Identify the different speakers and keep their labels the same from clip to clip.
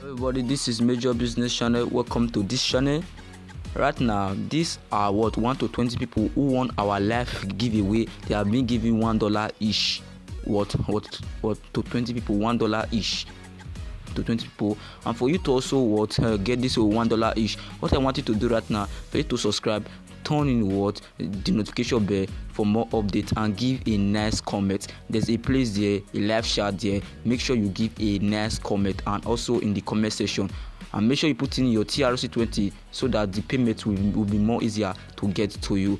Speaker 1: Everybody, this is Major Business Channel. Welcome to this channel. Right now, these are 1 to 20 people who won our live giveaway. They have been giving $1 each. What to 20 people, $1 each. To 20 people, and for you to also get this $1 each, what I want you to do right now, for you to subscribe, turn in the notification bell for more updates, and give a nice comment. There's a place there, a live chat there. Make sure you give a nice comment, and also in the comment section, and make sure you put in your TRC20 so that the payment will be more easier to get to you.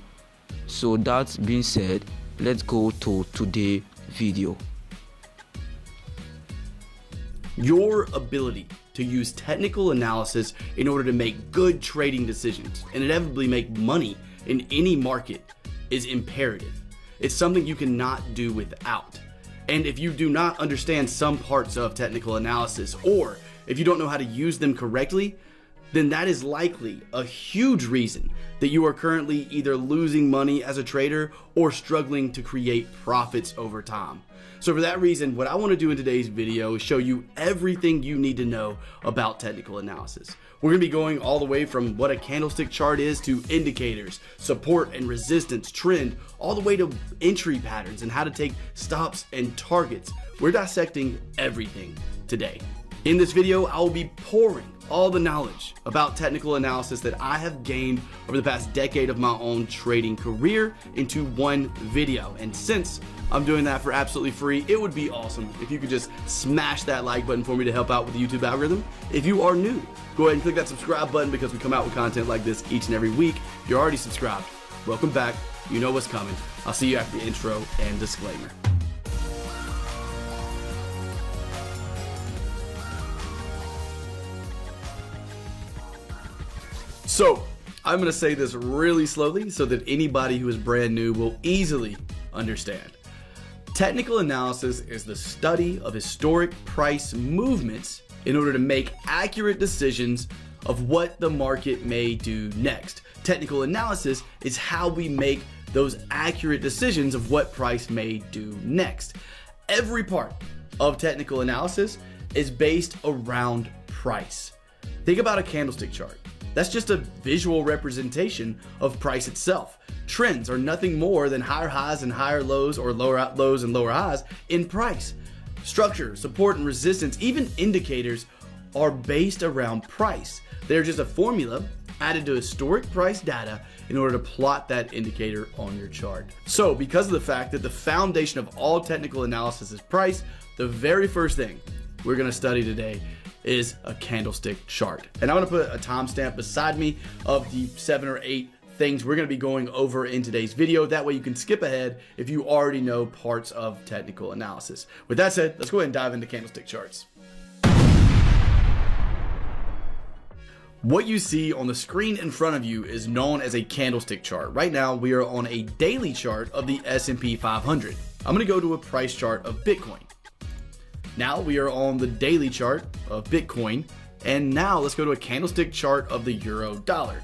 Speaker 1: So that being said, let's go to today's video.
Speaker 2: Your ability to use technical analysis in order to make good trading decisions and inevitably make money in any market is imperative. It's something you cannot do without. And if you do not understand some parts of technical analysis, or if you don't know how to use them correctly, then that is likely a huge reason that you are currently either losing money as a trader or struggling to create profits over time. So for that reason, what I want to do in today's video is show you everything you need to know about technical analysis. We're going to be going all the way from what a candlestick chart is to indicators, support and resistance, trend, all the way to entry patterns and how to take stops and targets. We're dissecting everything today. In this video, I will be pouring all the knowledge about technical analysis that I have gained over the past decade of my own trading career into one video. And since I'm doing that for absolutely free, it would be awesome if you could just smash that like button for me to help out with the YouTube algorithm. If you are new, go ahead and click that subscribe button because we come out with content like this each and every week. If you're already subscribed, welcome back. You know what's coming. I'll see you after the intro and disclaimer. So I'm going to say this really slowly so that anybody who is brand new will easily understand. Technical analysis is the study of historic price movements in order to make accurate decisions of what the market may do next. Technical analysis is how we make those accurate decisions of what price may do next. Every part of technical analysis is based around price. Think about a candlestick chart. That's just a visual representation of price itself. Trends are nothing more than higher highs and higher lows, or lower lows and lower highs in price. Structure, support and resistance, even indicators are based around price. They're just a formula added to historic price data in order to plot that indicator on your chart. So because of the fact that the foundation of all technical analysis is price, the very first thing we're going to study today is a candlestick chart. And I'm going to put a timestamp beside me of the 7 or 8 things we're going to be going over in today's video. That way you can skip ahead if you already know parts of technical analysis. With that said, let's go ahead and dive into candlestick charts. What you see on the screen in front of you is known as a candlestick chart. Right now we are on a daily chart of the S&P 500. I'm going to go to a price chart of Bitcoin. Now we are on the daily chart of Bitcoin, and now let's go to a candlestick chart of the euro dollar.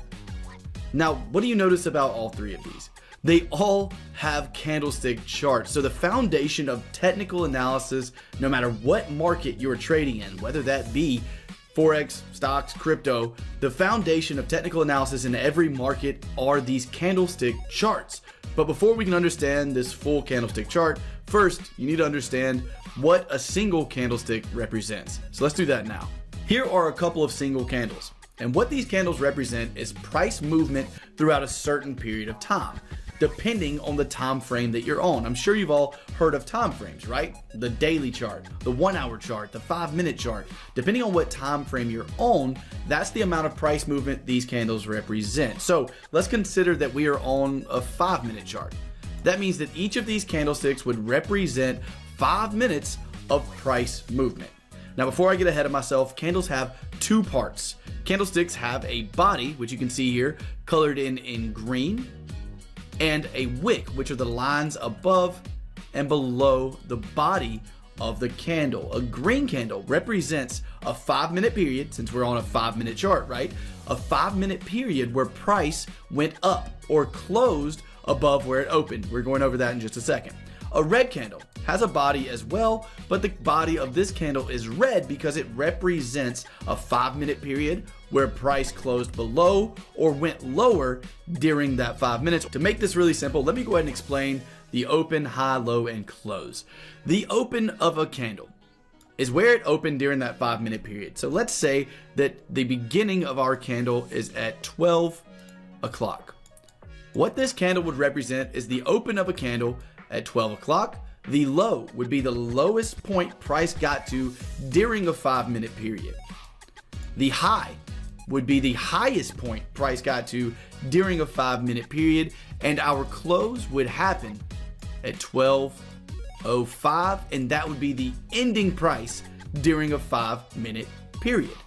Speaker 2: Now, what do you notice about all three of these? They all have candlestick charts. So the foundation of technical analysis, no matter what market you're trading in, whether that be Forex, stocks, crypto, the foundation of technical analysis in every market are these candlestick charts. But before we can understand this full candlestick chart, first you need to understand what a single candlestick represents. So let's do that now. Here are a couple of single candles, and what these candles represent is price movement throughout a certain period of time, depending on the time frame that you're on. I'm sure you've all heard of time frames, right? The daily chart, the 1 hour chart, the 5-minute chart. Depending on what time frame you're on, that's the amount of price movement these candles represent. So let's consider that we are on a 5-minute chart. That means that each of these candlesticks would represent 5 minutes of price movement. Now, before I get ahead of myself, candles have 2 parts. Candlesticks have a body, which you can see here, colored in green, and a wick, which are the lines above and below the body of the candle. A green candle represents a 5-minute period, since we're on a 5-minute chart, right? A 5-minute period where price went up or closed above where it opened. We're going over that in just a second. A red candle has a body as well, but the body of this candle is red because it represents a 5-minute period where price closed below or went lower during that 5 minutes. To make this really simple, let me go ahead and explain the open, high, low, and close. The open of a candle is where it opened during that 5-minute period. So let's say that the beginning of our candle is at 12 o'clock. What this candle would represent is the open of a candle at 12 o'clock. The low would be the lowest point price got to during a 5-minute period. The high would be the highest point price got to during a 5-minute period, and our close would happen at 12:05, and that would be the ending price during a 5-minute period.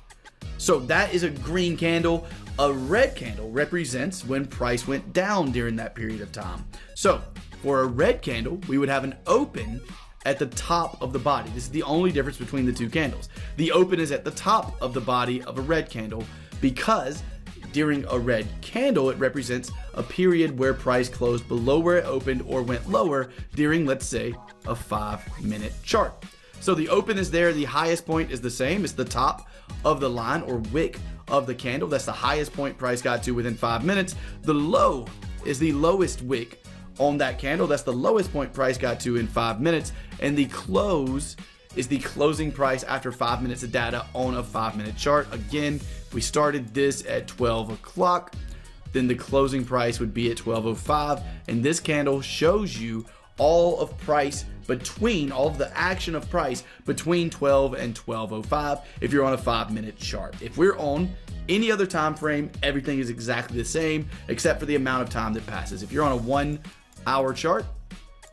Speaker 2: So that is a green candle. A red candle represents when price went down during that period of time. So for a red candle, we would have an open at the top of the body. This is the only difference between the two candles. The open is at the top of the body of a red candle because during a red candle, it represents a period where price closed below where it opened or went lower during, let's say, a 5-minute chart. So the open is there. The highest point is the same. It's the top of the line or wick of the candle. That's the highest point price got to within 5 minutes. The low is the lowest wick on that candle. That's the lowest point price got to in 5 minutes. And the close is the closing price after 5 minutes of data on a 5-minute chart. Again, we started this at 12 o'clock. Then the closing price would be at 12:05. And this candle shows you all of price between, all of the action of price between 12 and 12:05 if you're on a 5-minute chart. If we're on any other time frame, everything is exactly the same except for the amount of time that passes. If you're on a 1-hour chart,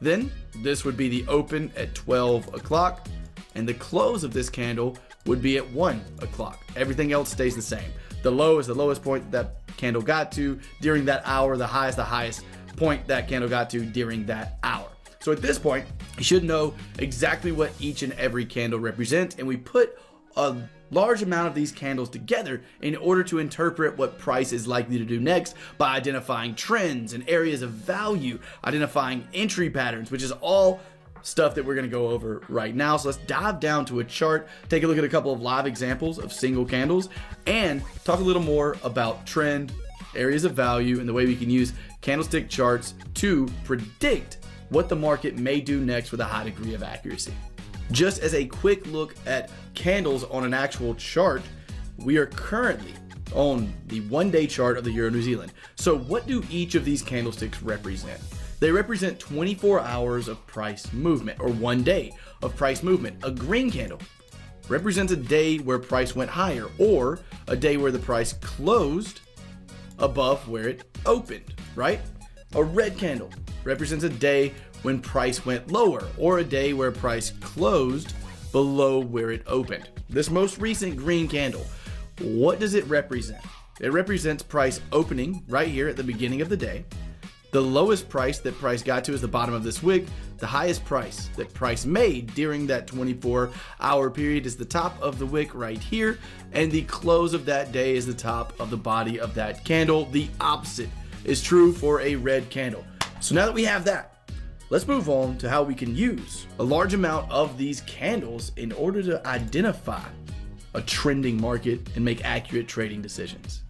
Speaker 2: then this would be the open at 12 o'clock and the close of this candle would be at 1 o'clock. Everything else stays the same. The low is the lowest point that candle got to during that hour. The highest point that candle got to during that hour. So at this point, you should know exactly what each and every candle represents, and we put a large amount of these candles together in order to interpret what price is likely to do next by identifying trends and areas of value, identifying entry patterns, which is all stuff that we're going to go over right now. So let's dive down to a chart, take a look at a couple of live examples of single candles, and talk a little more about trend, areas of value, and the way we can use candlestick charts to predict what the market may do next with a high degree of accuracy. Just as a quick look at candles on an actual chart, we are currently on the 1-day chart of the Euro New Zealand. So what do each of these candlesticks represent? They represent 24 hours of price movement, or 1 day of price movement. A green candle represents a day where price went higher, or a day where the price closed above where it opened, right? A red candle represents a day when price went lower, or a day where price closed below where it opened. This most recent green candle, what does it represent? It represents price opening right here at the beginning of the day. The lowest price that price got to is the bottom of this wick. The highest price that price made during that 24-hour period is the top of the wick right here. And the close of that day is the top of the body of that candle. The opposite is true for a red candle. So now that we have that, let's move on to how we can use a large amount of these candles in order to identify a trending market and make accurate trading decisions.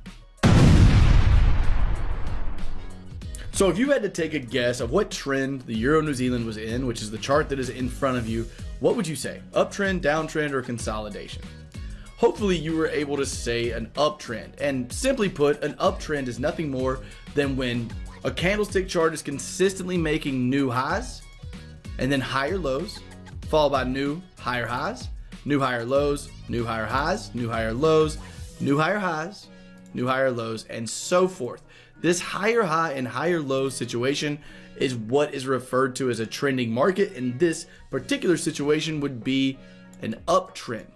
Speaker 2: So if you had to take a guess of what trend the Euro New Zealand was in, which is the chart that is in front of you, what would you say? Uptrend, downtrend, or consolidation? Hopefully you were able to say an uptrend. And simply put, an uptrend is nothing more than when a candlestick chart is consistently making new highs and then higher lows, followed by new higher highs, new higher lows, new higher highs, new higher lows, new higher highs, new higher lows, and so forth. This higher high and higher low situation is what is referred to as a trending market, and this particular situation would be an uptrend.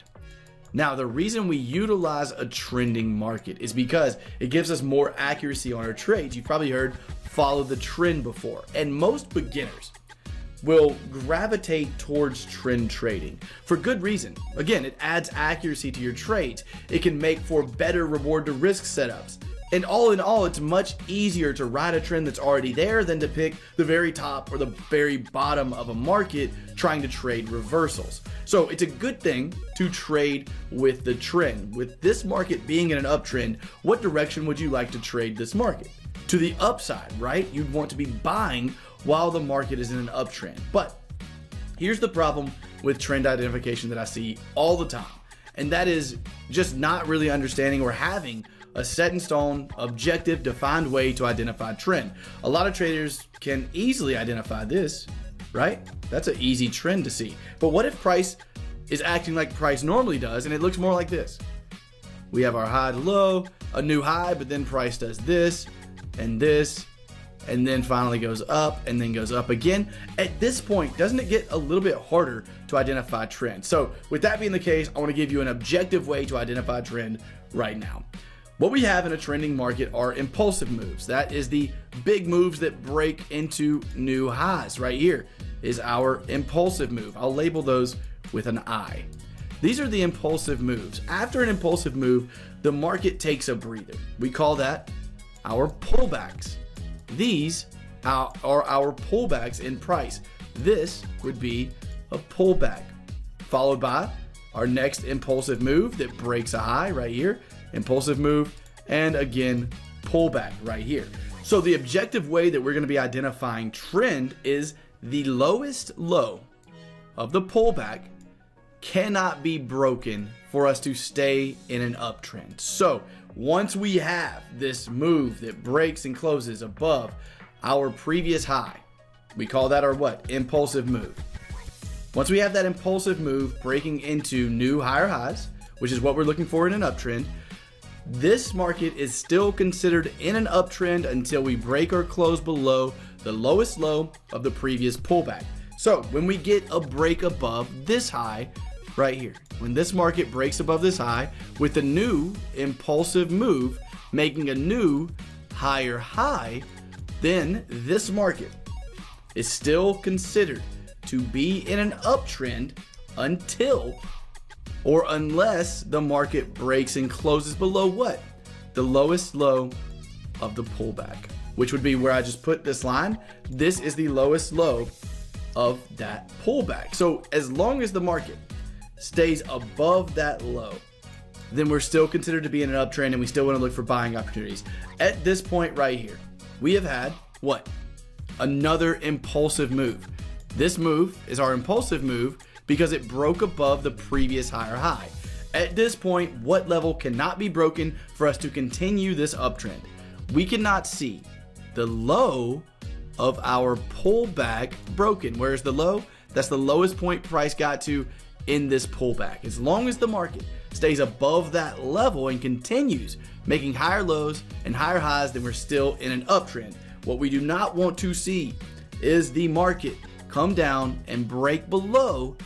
Speaker 2: Now, the reason we utilize a trending market is because it gives us more accuracy on our trades. You've probably heard follow the trend before, and most beginners will gravitate towards trend trading for good reason. Again, it adds accuracy to your trades. It can make for better reward to risk setups. And all in all, it's much easier to ride a trend that's already there than to pick the very top or the very bottom of a market trying to trade reversals. So it's a good thing to trade with the trend. With this market being in an uptrend, what direction would you like to trade this market? To the upside, right? You'd want to be buying while the market is in an uptrend. But here's the problem with trend identification that I see all the time, and that is just not really understanding or having a set in stone, objective, defined way to identify trend. A lot of traders can easily identify this, right? That's an easy trend to see. But what if price is acting like price normally does and it looks more like this? We have our high to low, a new high, but then price does this, and then finally goes up and then goes up again. At this point, doesn't it get a little bit harder to identify trend? So with that being the case, I want to give you an objective way to identify trend right now. What we have in a trending market are impulsive moves. That is the big moves that break into new highs. Right here is our impulsive move. I'll label those with an I. These are the impulsive moves. After an impulsive move, the market takes a breather. We call that our pullbacks. These are our pullbacks in price. This would be a pullback, followed by our next impulsive move that breaks a high right here, impulsive move, and again, pullback right here. So the objective way that we're going to be identifying trend is the lowest low of the pullback cannot be broken for us to stay in an uptrend. So once we have this move that breaks and closes above our previous high, we call that our what? Impulsive move. Once we have that impulsive move breaking into new higher highs, which is what we're looking for in an uptrend, this market is still considered in an uptrend until we break or close below the lowest low of the previous pullback. So when we get a break above this high right here, when this market breaks above this high with a new impulsive move making a new higher high, then this market is still considered to be in an uptrend until or unless the market breaks and closes below what? The lowest low of the pullback, which would be where I just put this line. This is the lowest low of that pullback. So as long as the market stays above that low, then we're still considered to be in an uptrend and we still want to look for buying opportunities. At this point right here, we have had what? Another impulsive move. This move is our impulsive move because it broke above the previous higher high. At this point, what level cannot be broken for us to continue this uptrend? We cannot see the low of our pullback broken. Where's the low? That's the lowest point price got to in this pullback. As long as the market stays above that level and continues making higher lows and higher highs, then we're still in an uptrend. What we do not want to see is the market come down and break below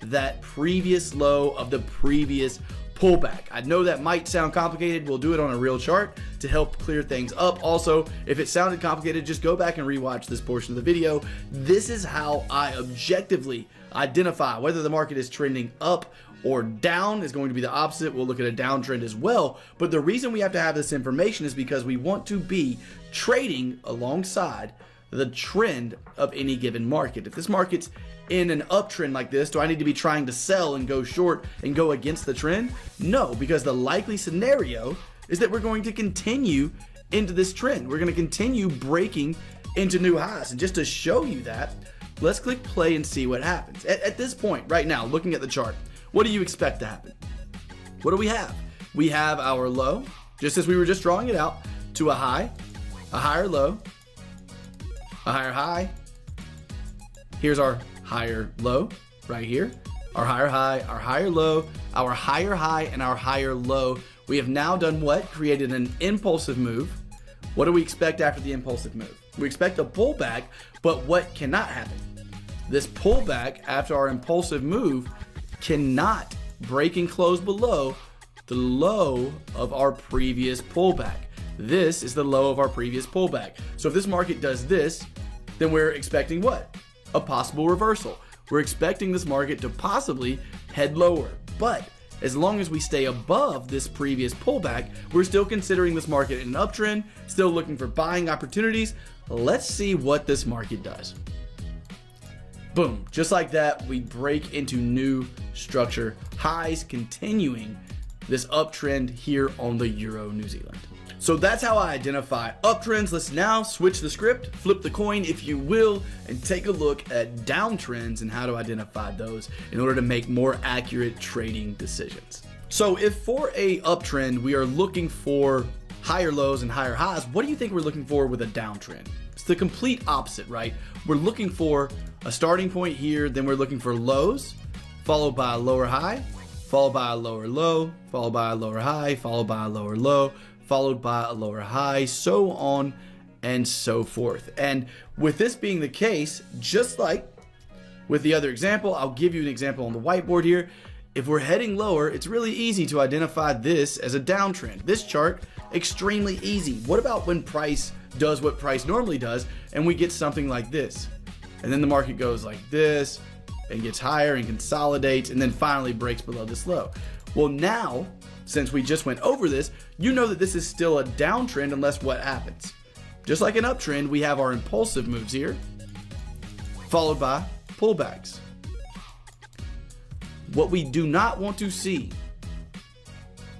Speaker 2: that previous low of the previous pullback. I know that might sound complicated. We'll do it on a real chart to help clear things up. Also, if it sounded complicated, just go back and rewatch this portion of the video. This is how I objectively identify whether the market is trending up or down. Is going to be the opposite. We'll look at a downtrend as well. But the reason we have to have this information is because we want to be trading alongside the trend of any given market. If this market's in an uptrend like this, do I need to be trying to sell and go short and go against the trend? No, because the likely scenario is that we're going to continue into this trend. We're going to continue breaking into new highs. And just to show you that, let's click play and see what happens. At this point right now, looking at the chart, what do you expect to happen? What do we have? We have our low, just as we were just drawing it out, to a high, a higher low, a higher high. Here's our higher low right here, our higher high, our higher low, our higher high, and our higher low. We have now done what? Created an impulsive move. What do we expect after the impulsive move? We expect a pullback, but what cannot happen? This pullback after our impulsive move cannot break and close below the low of our previous pullback. This is the low of our previous pullback. So if this market does this, then we're expecting what? A possible reversal. We're expecting this market to possibly head lower. But as long as we stay above this previous pullback, we're still considering this market an uptrend, still looking for buying opportunities. Let's see what this market does. Boom, just like that, we break into new structure highs, continuing this uptrend here on the Euro New Zealand. So that's how I identify uptrends. Let's now switch the script, flip the coin if you will, and take a look at downtrends and how to identify those in order to make more accurate trading decisions. So if for a uptrend we are looking for higher lows and higher highs, what do you think we're looking for with a downtrend? It's the complete opposite, right? We're looking for a starting point here, then we're looking for lows, followed by a lower high, followed by a lower low, followed by a lower high, followed by a lower low, followed by a lower high, so on and so forth. And with this being the case, just like with the other example, I'll give you an example on the whiteboard here. If we're heading lower, it's really easy to identify this as a downtrend. This chart, extremely easy. What about when price does what price normally does and we get something like this? And then the market goes like this and gets higher and consolidates and then finally breaks below this low. Well, now, since we just went over this, you know that this is still a downtrend unless what happens? Just like an uptrend, we have our impulsive moves here, followed by pullbacks. What we do not want to see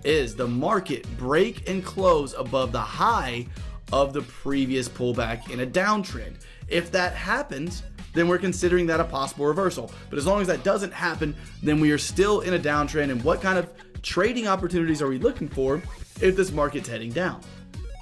Speaker 2: is the market break and close above the high of the previous pullback in a downtrend. If that happens, then we're considering that a possible reversal. But as long as that doesn't happen, then we are still in a downtrend. And what kind of trading opportunities are we looking for if this market's heading down?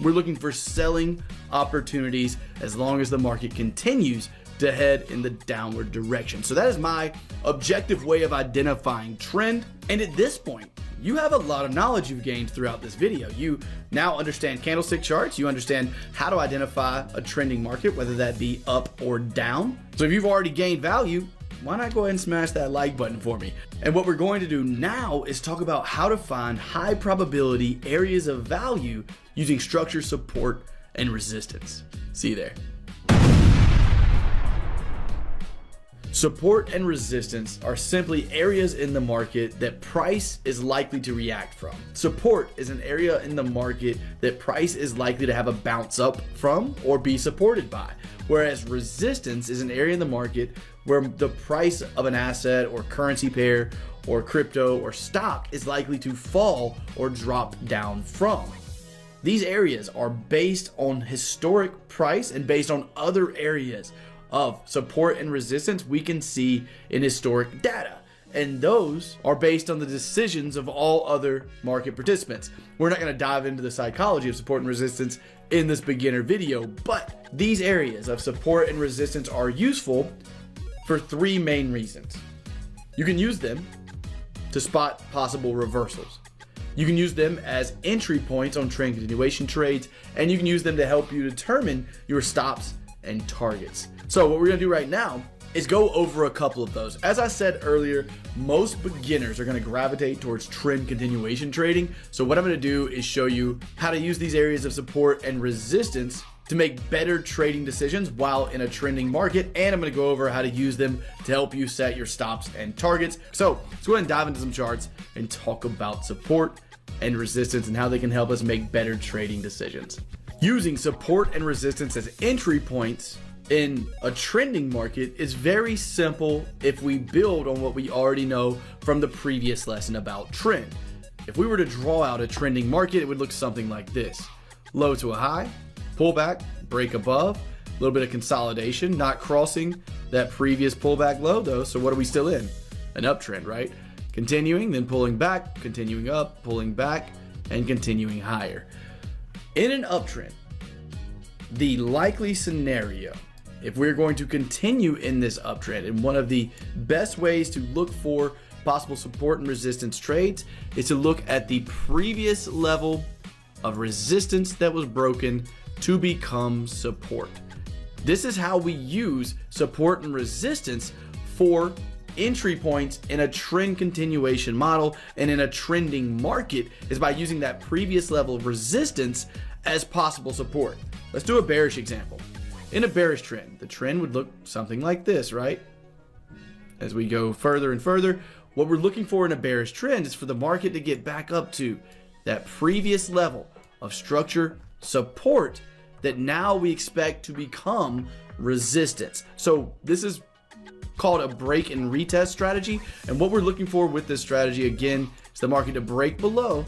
Speaker 2: We're looking for selling opportunities as long as the market continues to head in the downward direction. So that is my objective way of identifying trend. And at this point, you have a lot of knowledge you've gained throughout this video. You now understand candlestick charts. You understand how to identify a trending market, whether that be up or down. So if you've already gained value, why not go ahead and smash that like button for me? And what we're going to do now is talk about how to find high probability areas of value using structure, support, and resistance. See you there. Support and resistance are simply areas in the market that price is likely to react from. Support is an area in the market that price is likely to have a bounce up from or be supported by, whereas resistance is an area in the market where the price of an asset or currency pair or crypto or stock is likely to fall or drop down from. These areas are based on historic price and based on other areas of support and resistance we can see in historic data. And those are based on the decisions of all other market participants. We're not going to dive into the psychology of support and resistance in this beginner video, but these areas of support and resistance are useful for three main reasons. You can use them to spot possible reversals. You can use them as entry points on trend continuation trades, and you can use them to help you determine your stops and targets. So what we're gonna do right now is go over a couple of those. As I said earlier, most beginners are gonna gravitate towards trend continuation trading. So what I'm gonna do is show you how to use these areas of support and resistance to make better trading decisions while in a trending market. And I'm gonna go over how to use them to help you set your stops and targets. So let's go ahead and dive into some charts and talk about support and resistance and how they can help us make better trading decisions. Using support and resistance as entry points in a trending market is very simple if we build on what we already know from the previous lesson about trend. If we were to draw out a trending market, it would look something like this. Low to a high, pullback, break above, a little bit of consolidation, not crossing that previous pullback low though, so what are we still in? An uptrend, right? Continuing, then pulling back, continuing up, pulling back, and continuing higher. In an uptrend, the likely scenario, if we're going to continue in this uptrend, and one of the best ways to look for possible support and resistance trades is to look at the previous level of resistance that was broken to become support. This is how we use support and resistance for entry points in a trend continuation model and in a trending market, is by using that previous level of resistance as possible support. Let's do a bearish example. In a bearish trend, the trend would look something like this, right? As we go further and further, What we're looking for in a bearish trend is for the market to get back up to that previous level of structure support that now we expect to become resistance. So this is called a break and retest strategy. And what we're looking for with this strategy, again, is the market to break below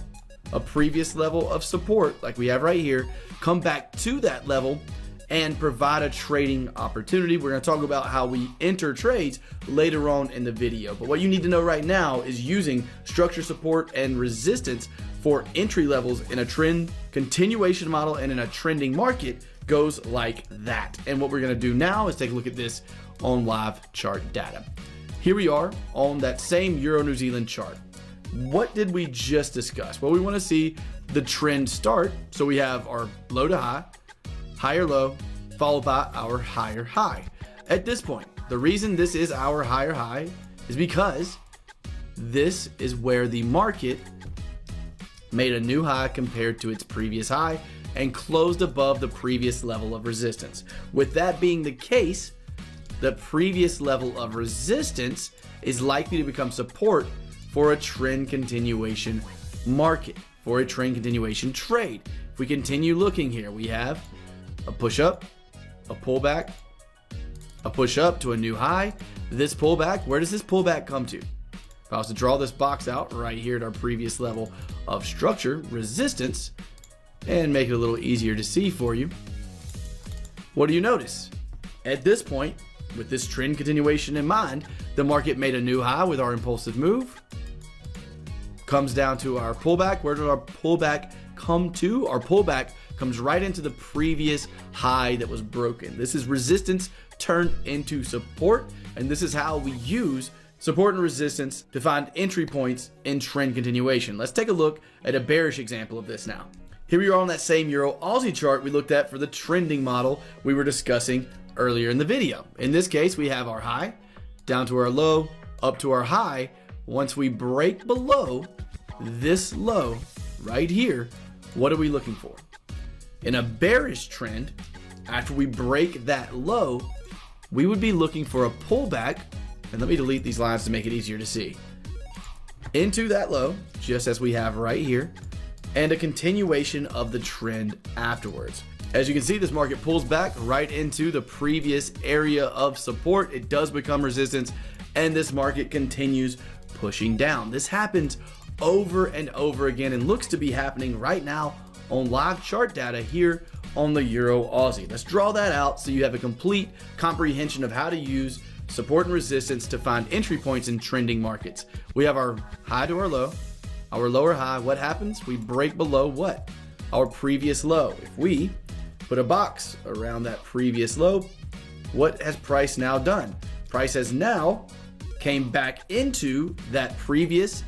Speaker 2: a previous level of support like we have right here, come back to that level and provide a trading opportunity. We're going to talk about how we enter trades later on in the video. But what you need to know right now is using structure support and resistance for entry levels in a trend continuation model and in a trending market goes like that. And what we're going to do now is take a look at this on live chart data. Here we are on that same Euro New Zealand chart. What did we just discuss? Well, we want to see the trend start. So we have our low to high, higher low, followed by our higher high. At this point, the reason this is our higher high is because this is where the market made a new high compared to its previous high and closed above the previous level of resistance. With that being the case, the previous level of resistance is likely to become support for a trend continuation market, for a trend continuation trade. If we continue looking here, we have a push up, a pullback, a push up to a new high. This pullback, where does this pullback come to? If I was to draw this box out right here at our previous level of structure, resistance, and make it a little easier to see for you, what do you notice? At this point, with this trend continuation in mind, the market made a new high with our impulsive move, comes down to our pullback. Where did our pullback come to? Our pullback comes right into the previous high that was broken. This is resistance turned into support, and this is how we use support and resistance to find entry points in trend continuation. Let's take a look at a bearish example of this now. Here we are on that same Euro Aussie chart we looked at for the trending model we were discussing earlier in the video. In this case, we have our high, down to our low, up to our high. Once we break below this low right here, what are we looking for? In a bearish trend, after we break that low, we would be looking for a pullback, and let me delete these lines to make it easier to see, into that low, just as we have right here, and a continuation of the trend afterwards. As you can see, this market pulls back right into the previous area of support. It does become resistance, and this market continues pushing down. This happens over and over again and looks to be happening right now on live chart data here on the Euro Aussie. Let's draw that out so you have a complete comprehension of how to use support and resistance to find entry points in trending markets. We have our high to our lower high. What happens? We break below what? Our previous low. If we put a box around that previous low, what has price now done? Price has now came back into that previous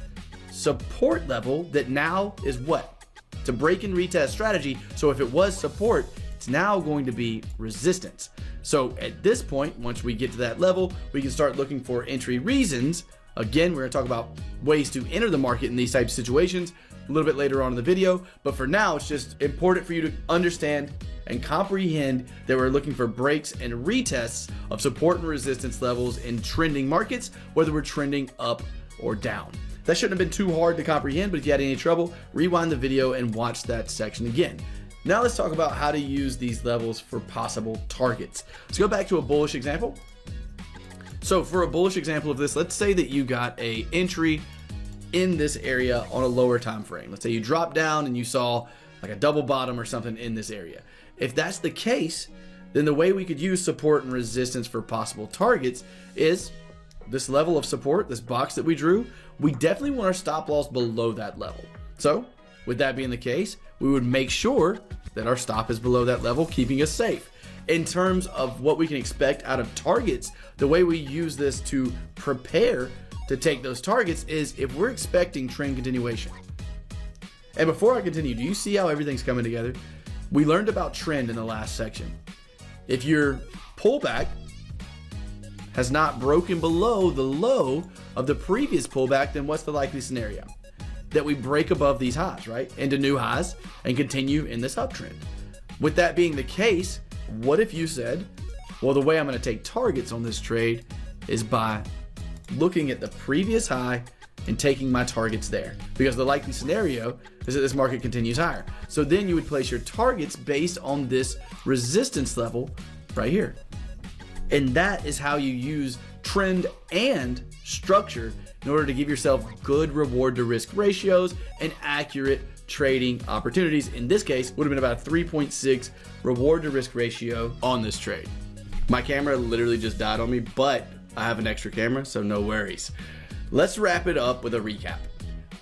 Speaker 2: support level that now is what? It's a break and retest strategy. So if it was support, it's now going to be resistance. So at this point, once we get to that level, we can start looking for entry reasons. Again, we're going to talk about ways to enter the market in these types of situations a little bit later on in the video. But for now, it's just important for you to understand and comprehend that we're looking for breaks and retests of support and resistance levels in trending markets, whether we're trending up or down. That shouldn't have been too hard to comprehend, but if you had any trouble, rewind the video and watch that section again. Now let's talk about how to use these levels for possible targets. Let's go back to a bullish example. So for a bullish example of this, let's say that you got a entry in this area on a lower time frame. Let's say you dropped down and you saw like a double bottom or something in this area. If that's the case, then the way we could use support and resistance for possible targets is this level of support, this box that we drew. We definitely want our stop loss below that level. So with that being the case, we would make sure that our stop is below that level, keeping us safe. In terms of what we can expect out of targets, the way we use this to prepare to take those targets is if we're expecting trend continuation. And before I continue, do you see how everything's coming together? We learned about trend in the last section. If your pullback has not broken below the low of the previous pullback, then what's the likely scenario? That we break above these highs, right? Into new highs and continue in this uptrend. With that being the case, what if you said, well, the way I'm going to take targets on this trade is by looking at the previous high and taking my targets there, because the likely scenario is that this market continues higher. So then you would place your targets based on this resistance level right here. And that is how you use trend and structure in order to give yourself good reward to risk ratios and accurate trading opportunities. In this case, would have been about a 3.6 reward to risk ratio on this trade. My camera literally just died on me, but I have an extra camera, so no worries. Let's wrap it up with a recap.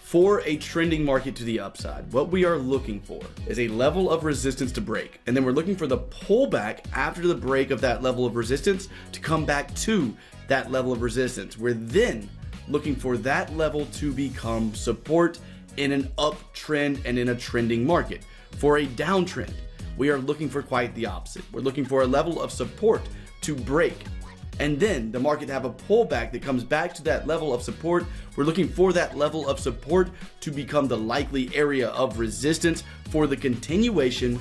Speaker 2: For a trending market to the upside, what we are looking for is a level of resistance to break. And then we're looking for the pullback after the break of that level of resistance to come back to that level of resistance. We're then looking for that level to become support in an uptrend and in a trending market. For a downtrend, we are looking for quite the opposite. We're looking for a level of support to break, and then the market to have a pullback that comes back to that level of support. We're looking for that level of support to become the likely area of resistance for the continuation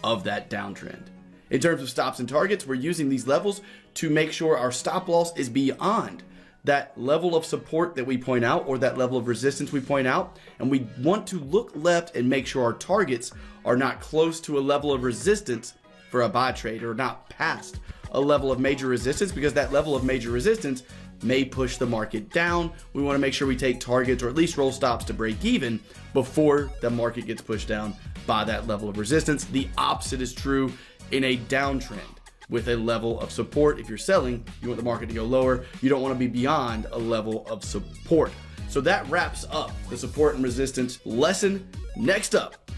Speaker 2: of that downtrend. In terms of stops and targets, we're using these levels to make sure our stop loss is beyond that level of support that we point out, or that level of resistance we point out. And we want to look left and make sure our targets are not close to a level of resistance for a buy trade, or not past a level of major resistance, because that level of major resistance may push the market down. We want to make sure we take targets, or at least roll stops, to break even before the market gets pushed down by that level of resistance. The opposite is true in a downtrend with a level of support. If you're selling, you want the market to go lower. You don't want to be beyond a level of support. So that wraps up the support and resistance lesson. Next up,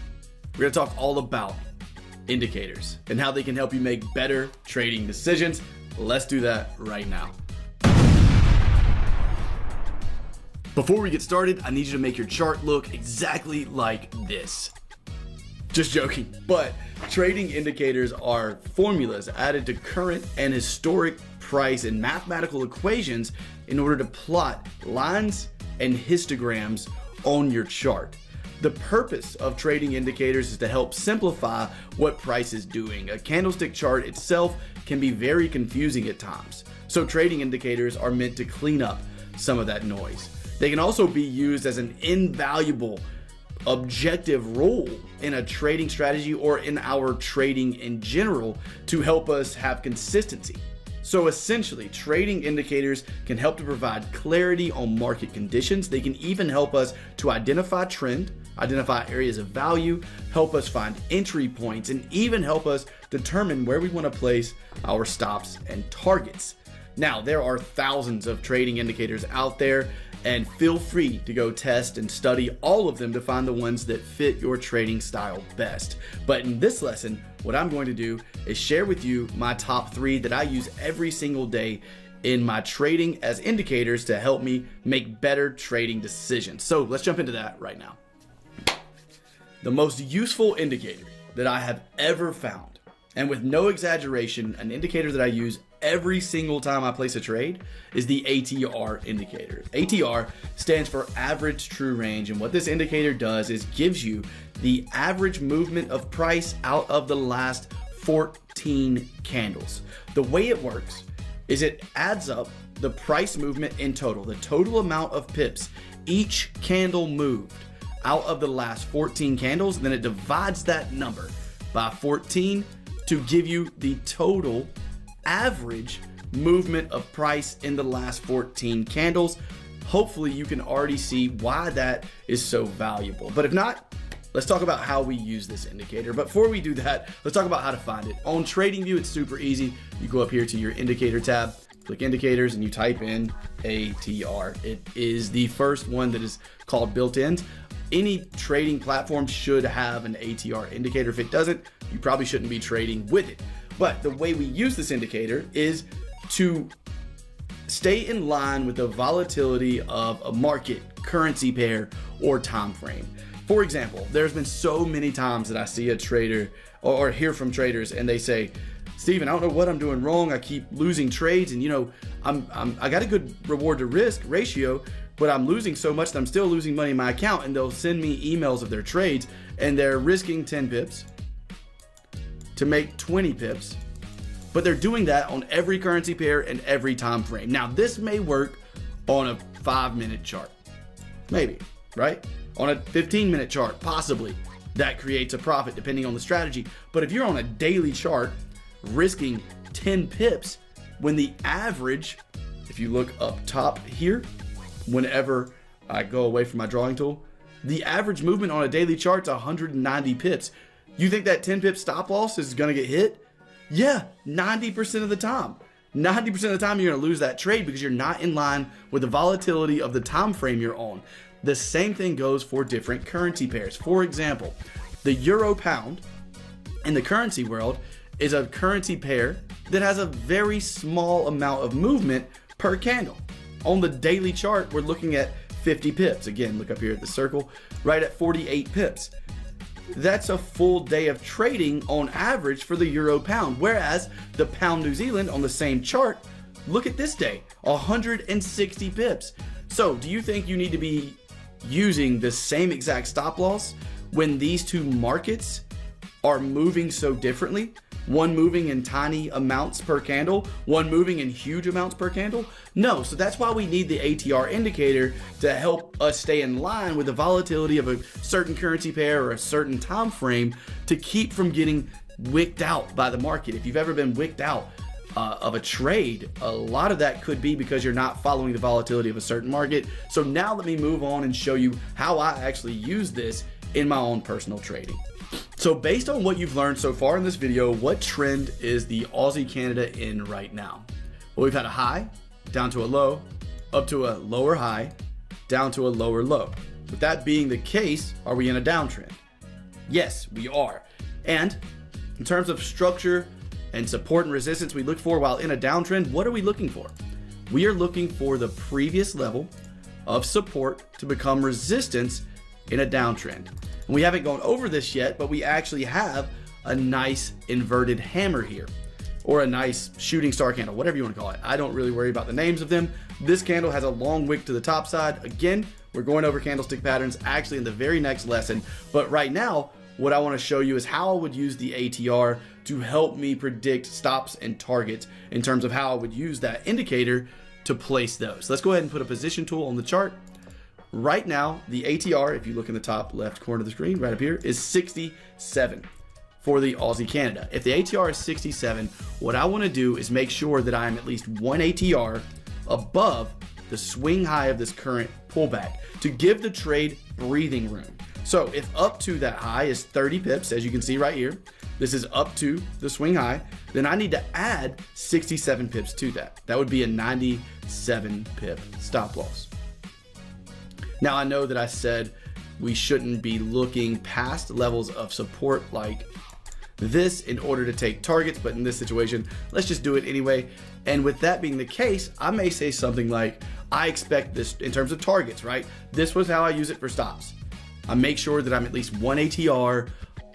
Speaker 2: we're going to talk all about indicators and how they can help you make better trading decisions. Let's do that right now. Before we get started, I need you to make your chart look exactly like this. Just joking, but trading indicators are formulas added to current and historic price and mathematical equations in order to plot lines and histograms on your chart. The purpose of trading indicators is to help simplify what price is doing. A candlestick chart itself can be very confusing at times, so trading indicators are meant to clean up some of that noise. They can also be used as an invaluable objective role in a trading strategy, or in our trading in general, to help us have consistency. So essentially, trading indicators can help to provide clarity on market conditions. They can even help us to identify trend, identify areas of value, help us find entry points, and even help us determine where we want to place our stops and targets. Now, there are thousands of trading indicators out there, and feel free to go test and study all of them to find the ones that fit your trading style best. But in this lesson, what I'm going to do is share with you my top 3 that I use every single day in my trading as indicators to help me make better trading decisions. So let's jump into that right now. The most useful indicator that I have ever found, and with no exaggeration, an indicator that I use every single time I place a trade, is the ATR indicator. ATR stands for average true range, and what this indicator does is gives you the average movement of price out of the last 14 candles. The way it works is it adds up the price movement in total, the total amount of pips each candle moved out of the last 14 candles, and then it divides that number by 14 to give you the total average movement of price in the last 14 candles. Hopefully you can already see why that is so valuable. But if not, let's talk about how we use this indicator. But before we do that, let's talk about how to find it. On TradingView, it's super easy. You go up here to your indicator tab, click indicators, and you type in ATR. It is the first one that is called built-ins. Any trading platform should have an ATR indicator. If it doesn't, you probably shouldn't be trading with it. But the way we use this indicator is to stay in line with the volatility of a market, currency pair, or time frame. For example, there's been so many times that I see a trader or hear from traders and they say, Steven, I don't know what I'm doing wrong. I keep losing trades, and I got a good reward to risk ratio, but I'm losing so much that I'm still losing money in my account. And they'll send me emails of their trades and they're risking 10 pips to make 20 pips, but they're doing that on every currency pair and every time frame. Now, this may work on a 5-minute chart. Maybe, right? On a 15-minute chart, possibly. That creates a profit depending on the strategy. But if you're on a daily chart risking 10 pips when the average, if you look up top here, whenever I go away from my drawing tool, the average movement on a daily chart is 190 pips. You think that 10 pip stop loss is going to get hit? Yeah, 90% of the time. 90% of the time you're going to lose that trade because you're not in line with the volatility of the time frame you're on. The same thing goes for different currency pairs. For example, the euro pound in the currency world is a currency pair that has a very small amount of movement per candle. On the daily chart, we're looking at 50 pips. Again, look up here at the circle, right at 48 pips. That's a full day of trading on average for the euro pound. Whereas the pound New Zealand on the same chart, look at this day, 160 pips. So do you think you need to be using the same exact stop loss when these two markets are moving so differently? One moving in tiny amounts per candle, one moving in huge amounts per candle? No, so that's why we need the ATR indicator to help us stay in line with the volatility of a certain currency pair or a certain time frame to keep from getting wicked out by the market. If you've ever been wicked out of a trade, a lot of that could be because you're not following the volatility of a certain market. So now let me move on and show you how I actually use this in my own personal trading. So based on what you've learned so far in this video, what trend is the Aussie Canada in right now? Well, we've had a high, down to a low, up to a lower high, down to a lower low. With that being the case, are we in a downtrend? Yes, we are. And in terms of structure and support and resistance we look for while in a downtrend, what are we looking for? We are looking for the previous level of support to become resistance in a downtrend. And we haven't gone over this yet, but we actually have a nice inverted hammer here, or a nice shooting star candle, whatever you want to call it. I don't really worry about the names of them. This candle has a long wick to the top side. Again, we're going over candlestick patterns actually in the very next lesson. But right now, what I want to show you is how I would use the ATR to help me predict stops and targets in terms of how I would use that indicator to place those. Let's go ahead and put a position tool on the chart. Right now, the ATR, if you look in the top left corner of the screen, right up here, is 67 for the Aussie Canada. If the ATR is 67, what I want to do is make sure that I am at least one ATR above the swing high of this current pullback to give the trade breathing room. So if up to that high is 30 pips, as you can see right here, this is up to the swing high, then I need to add 67 pips to that. That would be a 97 pip stop loss. Now I know that I said we shouldn't be looking past levels of support like this in order to take targets, but in this situation, let's just do it anyway. And with that being the case, I may say something like, I expect this in terms of targets, right? This was how I use it for stops. I make sure that I'm at least one ATR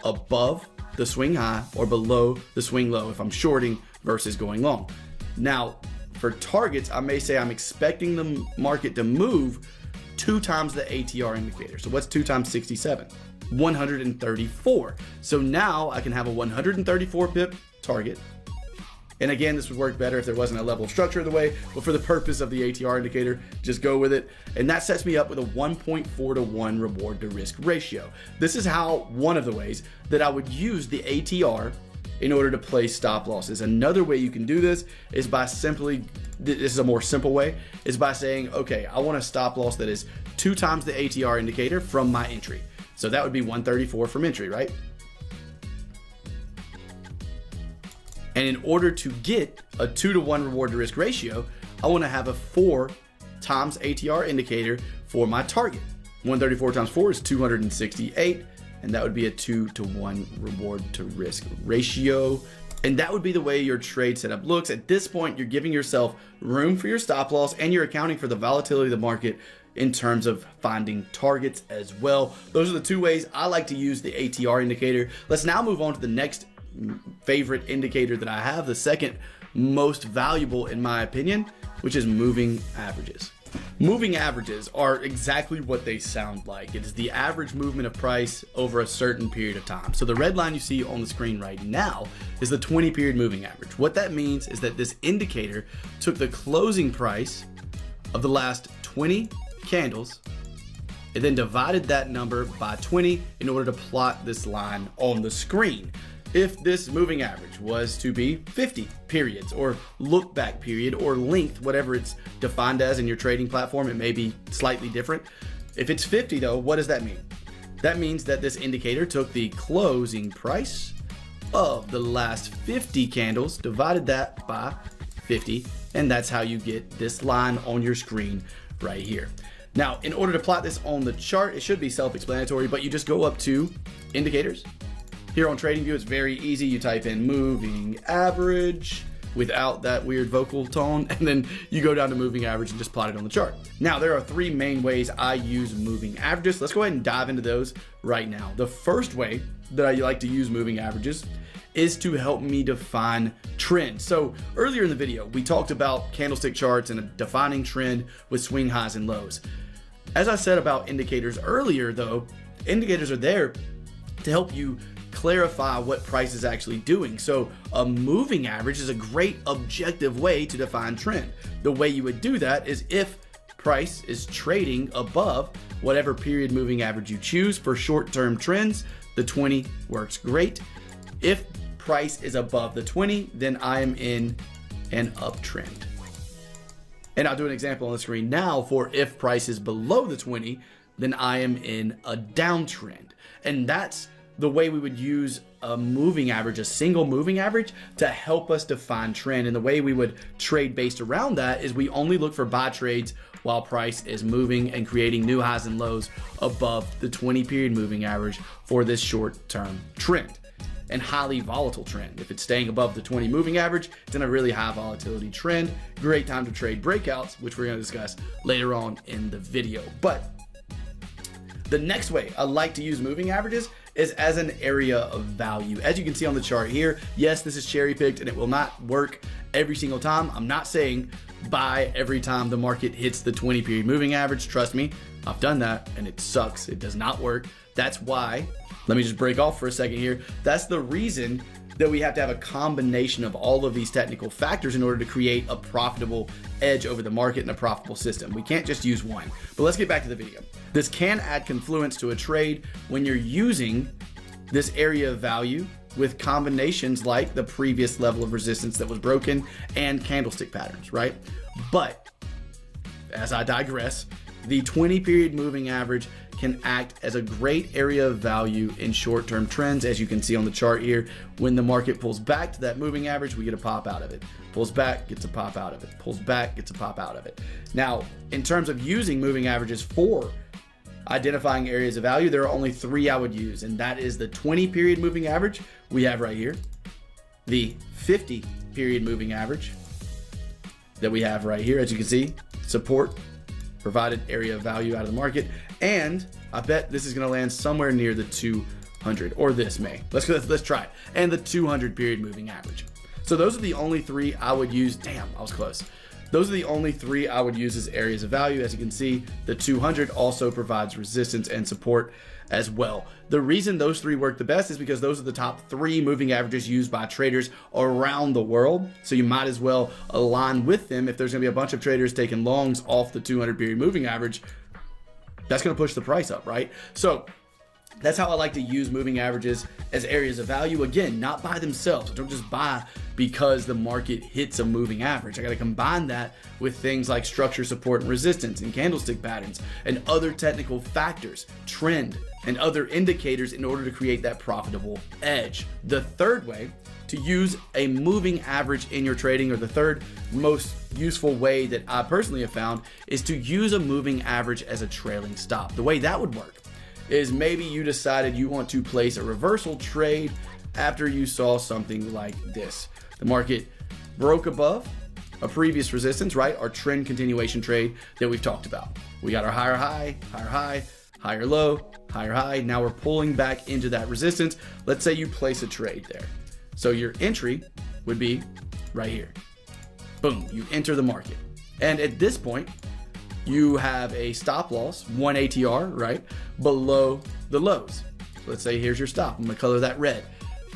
Speaker 2: above the swing high or below the swing low if I'm shorting versus going long. Now, for targets, I may say I'm expecting the market to move 2 times the ATR indicator. So what's 2 times 67? 134. So now I can have a 134 pip target. And again, this would work better if there wasn't a level of structure in the way, but for the purpose of the ATR indicator, just go with it. And that sets me up with a 1.4 to 1 reward to risk ratio. This is how one of the ways that I would use the ATR in order to place stop losses. Another way you can do this is by simply, this is a more simple way, is by saying, okay, I want a stop loss that is 2 times the ATR indicator from my entry. So that would be 134 from entry, right? And in order to get a 2 to 1 reward to risk ratio, I want to have a 4 times ATR indicator for my target. 134 times 4 is 268. And that would be a 2 to 1 reward to risk ratio. And that would be the way your trade setup looks. At this point, you're giving yourself room for your stop loss and you're accounting for the volatility of the market in terms of finding targets as well. Those are the 2 ways I like to use the ATR indicator. Let's now move on to the next favorite indicator that I have, the second most valuable in my opinion, which is moving averages. Moving averages are exactly what they sound like. It is the average movement of price over a certain period of time. So the red line you see on the screen right now is the 20-period moving average. What that means is that this indicator took the closing price of the last 20 candles and then divided that number by 20 in order to plot this line on the screen. If this moving average was to be 50 periods or look back period or length, whatever it's defined as in your trading platform, it may be slightly different. If it's 50 though, what does that mean? That means that this indicator took the closing price of the last 50 candles, divided that by 50, and that's how you get this line on your screen right here. Now, in order to plot this on the chart, it should be self-explanatory, but you just go up to indicators. Here on TradingView, it's very easy. You type in moving average without that weird vocal tone, and then you go down to moving average and just plot it on the chart. Now, there are three main ways I use moving averages. Let's go ahead and dive into those right now. The first way that I like to use moving averages is to help me define trends. So earlier in the video, we talked about candlestick charts and a defining trend with swing highs and lows. As I said about indicators earlier though, indicators are there to help you clarify what price is actually doing. So a moving average is a great objective way to define trend. The way you would do that is if price is trading above whatever period moving average you choose. For short-term trends, the 20 works great. If price is above the 20, then I am in an uptrend. And I'll do an example on the screen now for if price is below the 20, then I am in a downtrend. And that's the way we would use a moving average, a single moving average, to help us define trend. And the way we would trade based around that is we only look for buy trades while price is moving and creating new highs and lows above the 20 period moving average for this short-term trend and highly volatile trend. If it's staying above the 20 moving average, it's in a really high volatility trend. Great time to trade breakouts, which we're going to discuss later on in the video. But the next way I like to use moving averages is as an area of value. As you can see on the chart here, yes, this is cherry picked and it will not work every single time. I'm not saying buy every time the market hits the 20 period moving average. Trust me, I've done that and it sucks. It does not work. That's why, let me just break off for a second here. That's the reason that we have to have a combination of all of these technical factors in order to create a profitable edge over the market and a profitable system. We can't just use one. But let's get back to the video. This can add confluence to a trade when you're using this area of value with combinations like the previous level of resistance that was broken and candlestick patterns, right? But as I digress, the 20 period moving average can act as a great area of value in short-term trends. As you can see on the chart here, when the market pulls back to that moving average, we get a pop out of it. Pulls back, gets a pop out of it. Pulls back, gets a pop out of it. Now, in terms of using moving averages for identifying areas of value, there are only three I would use, and that is the 20 period moving average we have right here, the 50 period moving average that we have right here. As you can see, support, provided area of value out of the market, and I bet this is going to land somewhere near the 200, or this may. Let's try it. And the 200 period moving average. So those are the only three I would use. Damn, I was close. Those are the only three I would use as areas of value. As you can see, the 200 also provides resistance and support as well. The reason those three work the best is because those are the top three moving averages used by traders around the world. So you might as well align with them. If there's going to be a bunch of traders taking longs off the 200 period moving average, that's going to push the price up, right? So that's how I like to use moving averages as areas of value. Again, not by themselves. I don't just buy because the market hits a moving average. I got to combine that with things like structure, support, and resistance, and candlestick patterns, and other technical factors, trend, and other indicators in order to create that profitable edge. The third way to use a moving average in your trading, or the third most useful way that I personally have found, is to use a moving average as a trailing stop. The way that would work is maybe you decided you want to place a reversal trade after you saw something like this. The market broke above a previous resistance, right? Our trend continuation trade that we've talked about. We got our higher high, higher low, higher high. Now we're pulling back into that resistance. Let's say you place a trade there. So your entry would be right here. Boom, you enter the market. And at this point, you have a stop loss, 1 ATR, right, below the lows. So let's say here's your stop. I'm gonna color that red.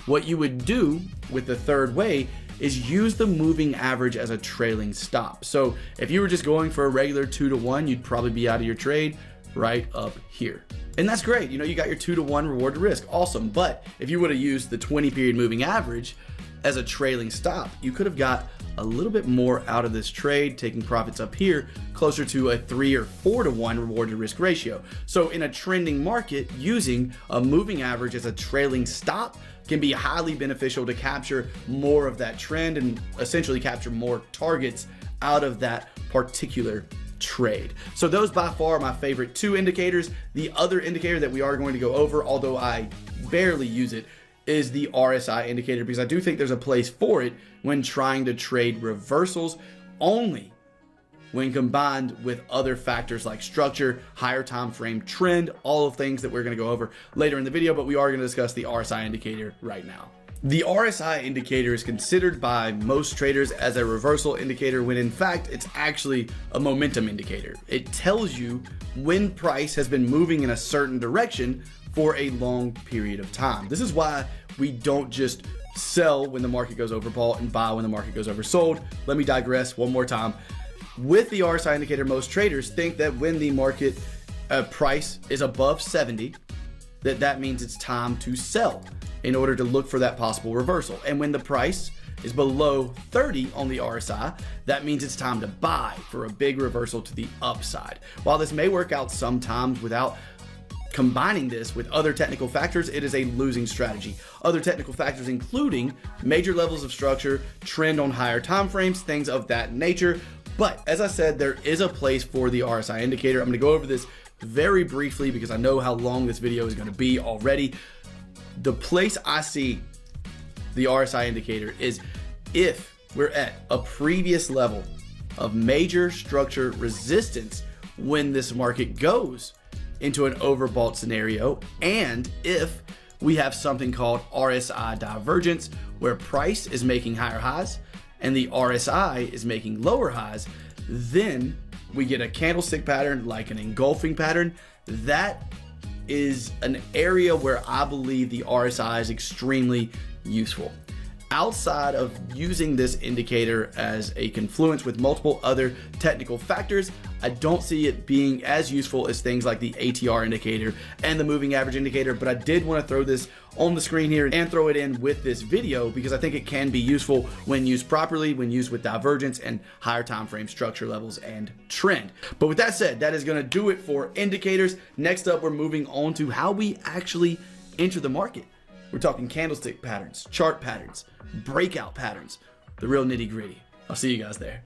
Speaker 2: What you would do with the third way is use the moving average as a trailing stop. So if you were just going for a regular 2-to-1, you'd probably be out of your trade right up here. And that's great. You got your 2-to-1 reward to risk. Awesome. But if you would have used the 20 period moving average as a trailing stop, you could have got a little bit more out of this trade, taking profits up here closer to a 3 or 4-to-1 reward to risk ratio. So in a trending market, using a moving average as a trailing stop can be highly beneficial to capture more of that trend and essentially capture more targets out of that particular trade. So those by far are my favorite 2 indicators. The other indicator that we are going to go over, although I barely use it, is the RSI indicator, because I do think there's a place for it when trying to trade reversals, only when combined with other factors like structure, higher time frame, trend, all of things that we're going to go over later in the video, but we are going to discuss the RSI indicator right now. The RSI indicator is considered by most traders as a reversal indicator when in fact it's actually a momentum indicator. It tells you when price has been moving in a certain direction for a long period of time. This is why we don't just sell when the market goes overbought and buy when the market goes oversold. Let me digress one more time. With the RSI indicator, most traders think that when the market price is above 70, that means it's time to sell in order to look for that possible reversal. And when the price is below 30 on the RSI, that means it's time to buy for a big reversal to the upside. While this may work out sometimes without combining this with other technical factors, it is a losing strategy. Other technical factors including major levels of structure, trend on higher time frames, things of that nature. But as I said, there is a place for the RSI indicator. I'm going to go over this very briefly because I know how long this video is going to be already. The place I see the RSI indicator is if we're at a previous level of major structure resistance when this market goes into an overbought scenario, and if we have something called RSI divergence where price is making higher highs and the RSI is making lower highs, then we get a candlestick pattern like an engulfing pattern. That is an area where I believe the RSI is extremely useful. Outside of using this indicator as a confluence with multiple other technical factors, I don't see it being as useful as things like the ATR indicator and the moving average indicator, but I did want to throw this on the screen here and throw it in with this video because I think it can be useful when used properly, when used with divergence and higher time frame structure levels and trend. But with that said, that is going to do it for indicators. Next up, we're moving on to how we actually enter the market. We're talking candlestick patterns, chart patterns, breakout patterns, the real nitty gritty. I'll see you guys there.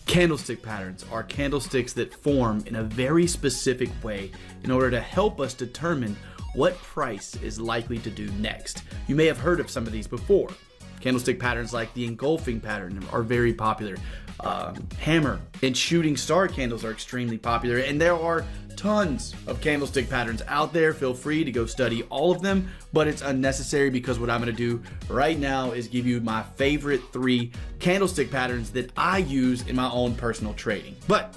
Speaker 2: Candlestick patterns are candlesticks that form in a very specific way in order to help us determine what price is likely to do next. You may have heard of some of these before. Candlestick patterns like the engulfing pattern are very popular. Hammer and shooting star candles are extremely popular, and there are tons of candlestick patterns out there. Feel free to go study all of them, but it's unnecessary because what I'm going to do right now is give you my favorite 3 candlestick patterns that I use in my own personal trading. But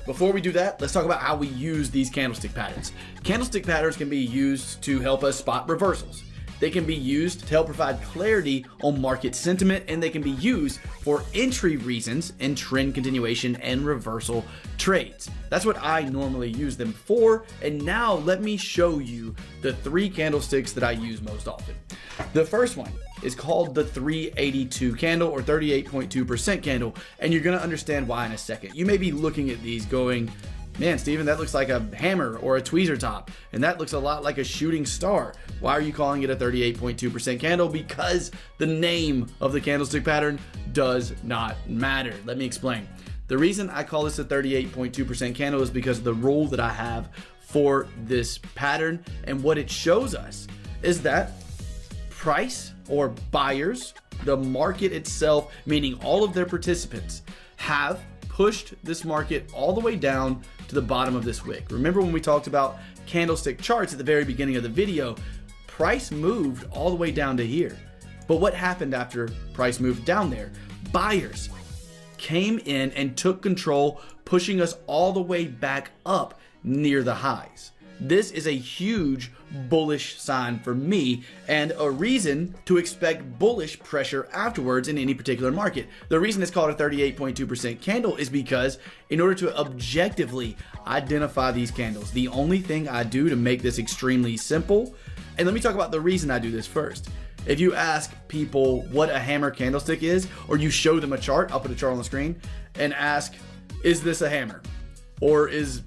Speaker 2: before we do that, let's talk about how we use these candlestick patterns. Candlestick patterns can be used to help us spot reversals. They can be used to help provide clarity on market sentiment, and they can be used for entry reasons in trend continuation and reversal trades. That's what I normally use them for. And now let me show you the 3 candlesticks that I use most often. The first one is called the 382 candle or 38.2% candle, and you're going to understand why in a second. You may be looking at these going, man, Steven, that looks like a hammer or a tweezer top, and that looks a lot like a shooting star. Why are you calling it a 38.2% candle? Because the name of the candlestick pattern does not matter. Let me explain. The reason I call this a 38.2% candle is because of the rule that I have for this pattern, and what it shows us is that price or buyers, the market itself, meaning all of their participants, have pushed this market all the way down to the bottom of this wick. Remember when we talked about candlestick charts at the very beginning of the video, price moved all the way down to here. But what happened after price moved down there? Buyers came in and took control, pushing us all the way back up near the highs. This is a huge bullish sign for me and a reason to expect bullish pressure afterwards in any particular market. The reason it's called a 38.2% candle is because in order to objectively identify these candles, the only thing I do to make this extremely simple, and let me talk about the reason I do this first. If you ask people what a hammer candlestick is, or you show them a chart, I'll put a chart on the screen, and ask, is this a hammer? Or is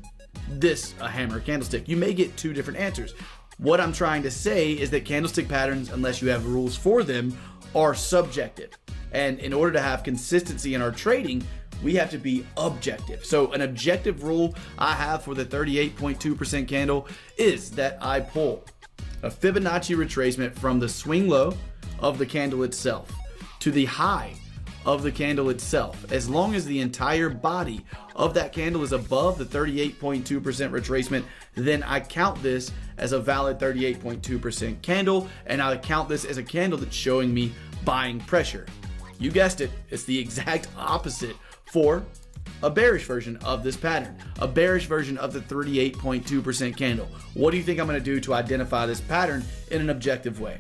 Speaker 2: this a hammer candlestick? You may get two different answers. What I'm trying to say is that candlestick patterns, unless you have rules for them, are subjective. And in order to have consistency in our trading, we have to be objective. So an objective rule I have for the 38.2% candle is that I pull a Fibonacci retracement from the swing low of the candle itself to the high of the candle itself. As long as the entire body of that candle is above the 38.2% retracement, then I count this as a valid 38.2% candle, and I count this as a candle that's showing me buying pressure. You guessed it, it's the exact opposite for a bearish version of this pattern, a bearish version of the 38.2% candle. What do you think I'm going to do to identify this pattern in an objective way?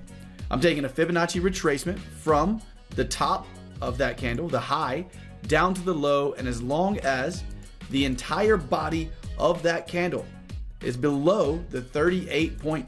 Speaker 2: I'm taking a Fibonacci retracement from the top of that candle, the high, down to the low, and as long as the entire body of that candle is below the 38.2%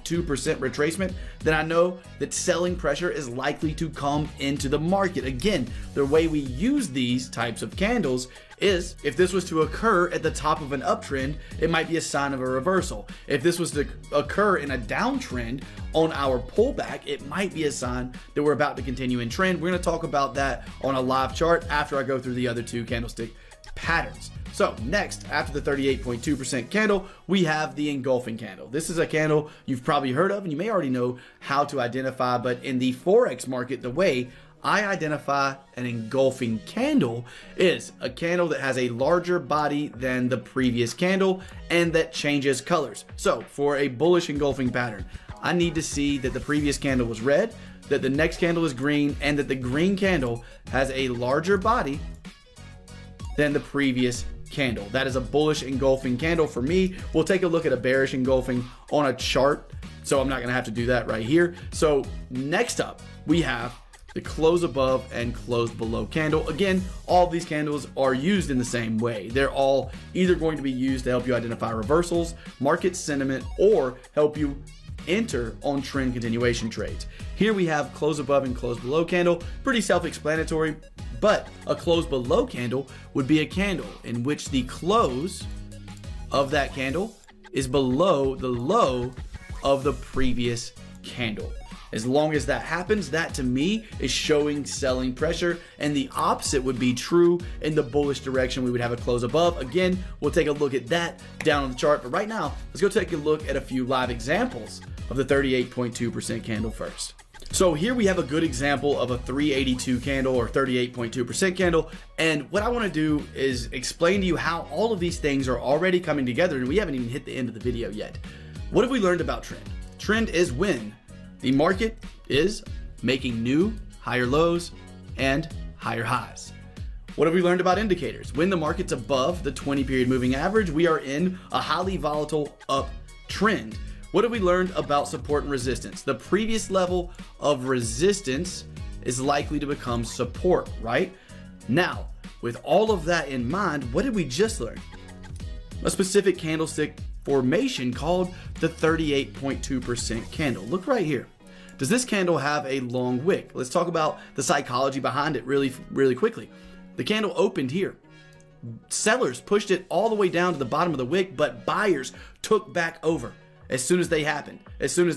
Speaker 2: retracement, then I know that selling pressure is likely to come into the market. Again, the way we use these types of candles is if this was to occur at the top of an uptrend, it might be a sign of a reversal. If this was to occur in a downtrend on our pullback, it might be a sign that we're about to continue in trend. We're going to talk about that on a live chart after I go through the other two candlestick patterns. So next, after the 38.2% candle, we have the engulfing candle. This is a candle you've probably heard of and you may already know how to identify, but in the Forex market, the way I identify an engulfing candle is a candle that has a larger body than the previous candle and that changes colors. So for a bullish engulfing pattern, I need to see that the previous candle was red, that the next candle is green, and that the green candle has a larger body than the previous candle. That is a bullish engulfing candle for me. We'll take a look at a bearish engulfing on a chart, so I'm not going to have to do that right here. So next up, we have the close above and close below candle. Again, all of these candles are used in the same way. They're all either going to be used to help you identify reversals, market sentiment, or help you enter on trend continuation trades. Here we have close above and close below candle, pretty self-explanatory, but a close below candle would be a candle in which the close of that candle is below the low of the previous candle. As long as that happens, that to me is showing selling pressure, and the opposite would be true in the bullish direction. We would have a close above. Again, we'll take a look at that down on the chart, but right now, let's go take a look at a few live examples of the 38.2% candle first. So here we have a good example of a 382 candle or 38.2% candle, and what I want to do is explain to you how all of these things are already coming together, and we haven't even hit the end of the video yet. What have we learned about trend? Trend is when the market is making new higher lows and higher highs. What have we learned about indicators? When the market's above the 20-period moving average, we are in a highly volatile uptrend. What have we learned about support and resistance? The previous level of resistance is likely to become support, right? Now, with all of that in mind, what did we just learn? A specific candlestick formation called the 38.2% candle. Look right here. Does this candle have a long wick? Let's talk about the psychology behind it really quickly. The candle opened here. Sellers pushed it all the way down to the bottom of the wick, but buyers took back over as soon as that happened. As soon as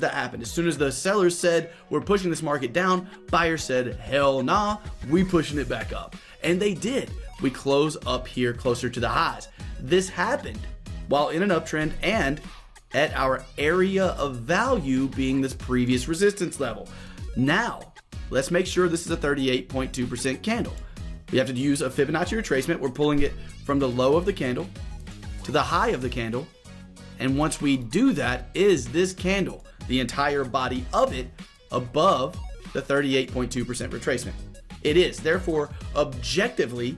Speaker 2: the sellers said, we're pushing this market down, buyers said, hell nah, we pushing it back up. And they did. We close up here closer to the highs. This happened while in an uptrend and at our area of value being this previous resistance level. Now, let's make sure this is a 38.2% candle. We have to use a Fibonacci retracement. We're pulling it from the low of the candle to the high of the candle. And once we do that, is this candle, the entire body of it, above the 38.2% retracement? It is. Therefore, objectively,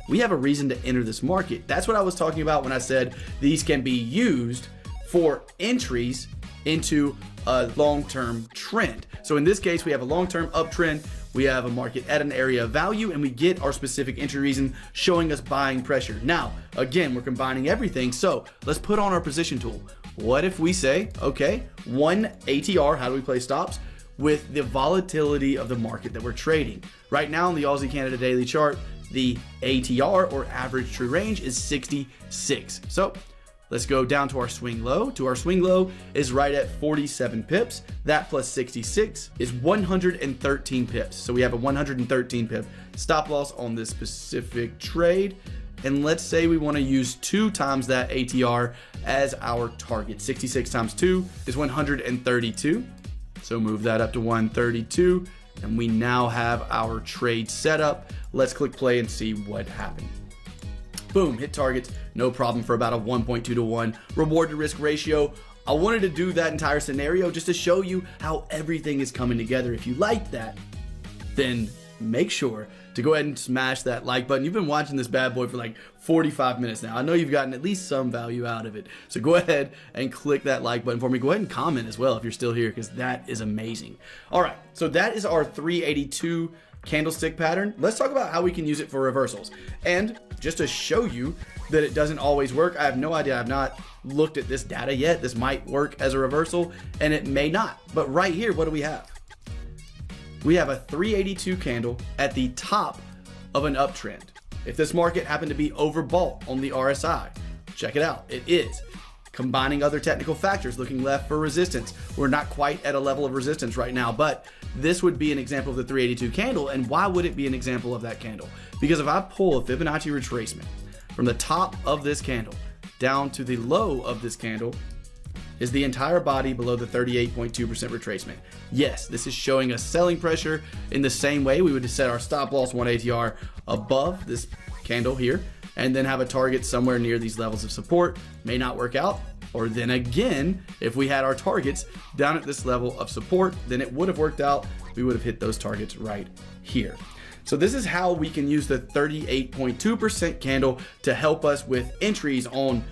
Speaker 2: we have a reason to enter this market. That's what I was talking about when I said these can be used for entries into a long-term trend. So in this case, we have a long-term uptrend, we have a market at an area of value, and we get our specific entry reason showing us buying pressure. Now, again, we're combining everything. So let's put on our position tool. What if we say, okay, 1 ATR, how do we play stops? With the volatility of the market that we're trading. Right now on the Aussie Canada daily chart, the ATR, or average true range, is 66. So let's go down to our swing low. Our swing low is right at 47 pips. That plus 66 is 113 pips. So we have a 113 pip stop loss on this specific trade. And let's say we want to use 2 times that ATR as our target. 66 times 2 is 132. So move that up to 132. And we now have our trade set up. Let's click play and see what happened. Boom, hit targets, no problem, for about a 1.2 to 1 reward to risk ratio. I wanted to do that entire scenario just to show you how everything is coming together. If you like that, then make sure to go ahead and smash that like button. You've been watching this bad boy for like 45 minutes now. I know you've gotten at least some value out of it. So go ahead and click that like button for me. Go ahead and comment as well if you're still here, because that is amazing. All right, so that is our 382 candlestick pattern. Let's talk about how we can use it for reversals. And just to show you that it doesn't always work, I have no idea. I've not looked at this data yet. This might work as a reversal and it may not. But right here, what do we have? We have a 382 candle at the top of an uptrend. If this market happened to be overbought on the RSI, check it out. It is. Combining other technical factors, looking left for resistance. We're not quite at a level of resistance right now, but this would be an example of the 382 candle. And why would it be an example of that candle? Because if I pull a Fibonacci retracement from the top of this candle down to the low of this candle, is the entire body below the 38.2% retracement. Yes, this is showing us selling pressure. In the same way, we would set our stop loss 1 ATR above this candle here, and then have a target somewhere near these levels of support. May not work out. Or then again, if we had our targets down at this level of support, then it would have worked out. We would have hit those targets right here. So this is how we can use the 38.2% candle to help us with entries on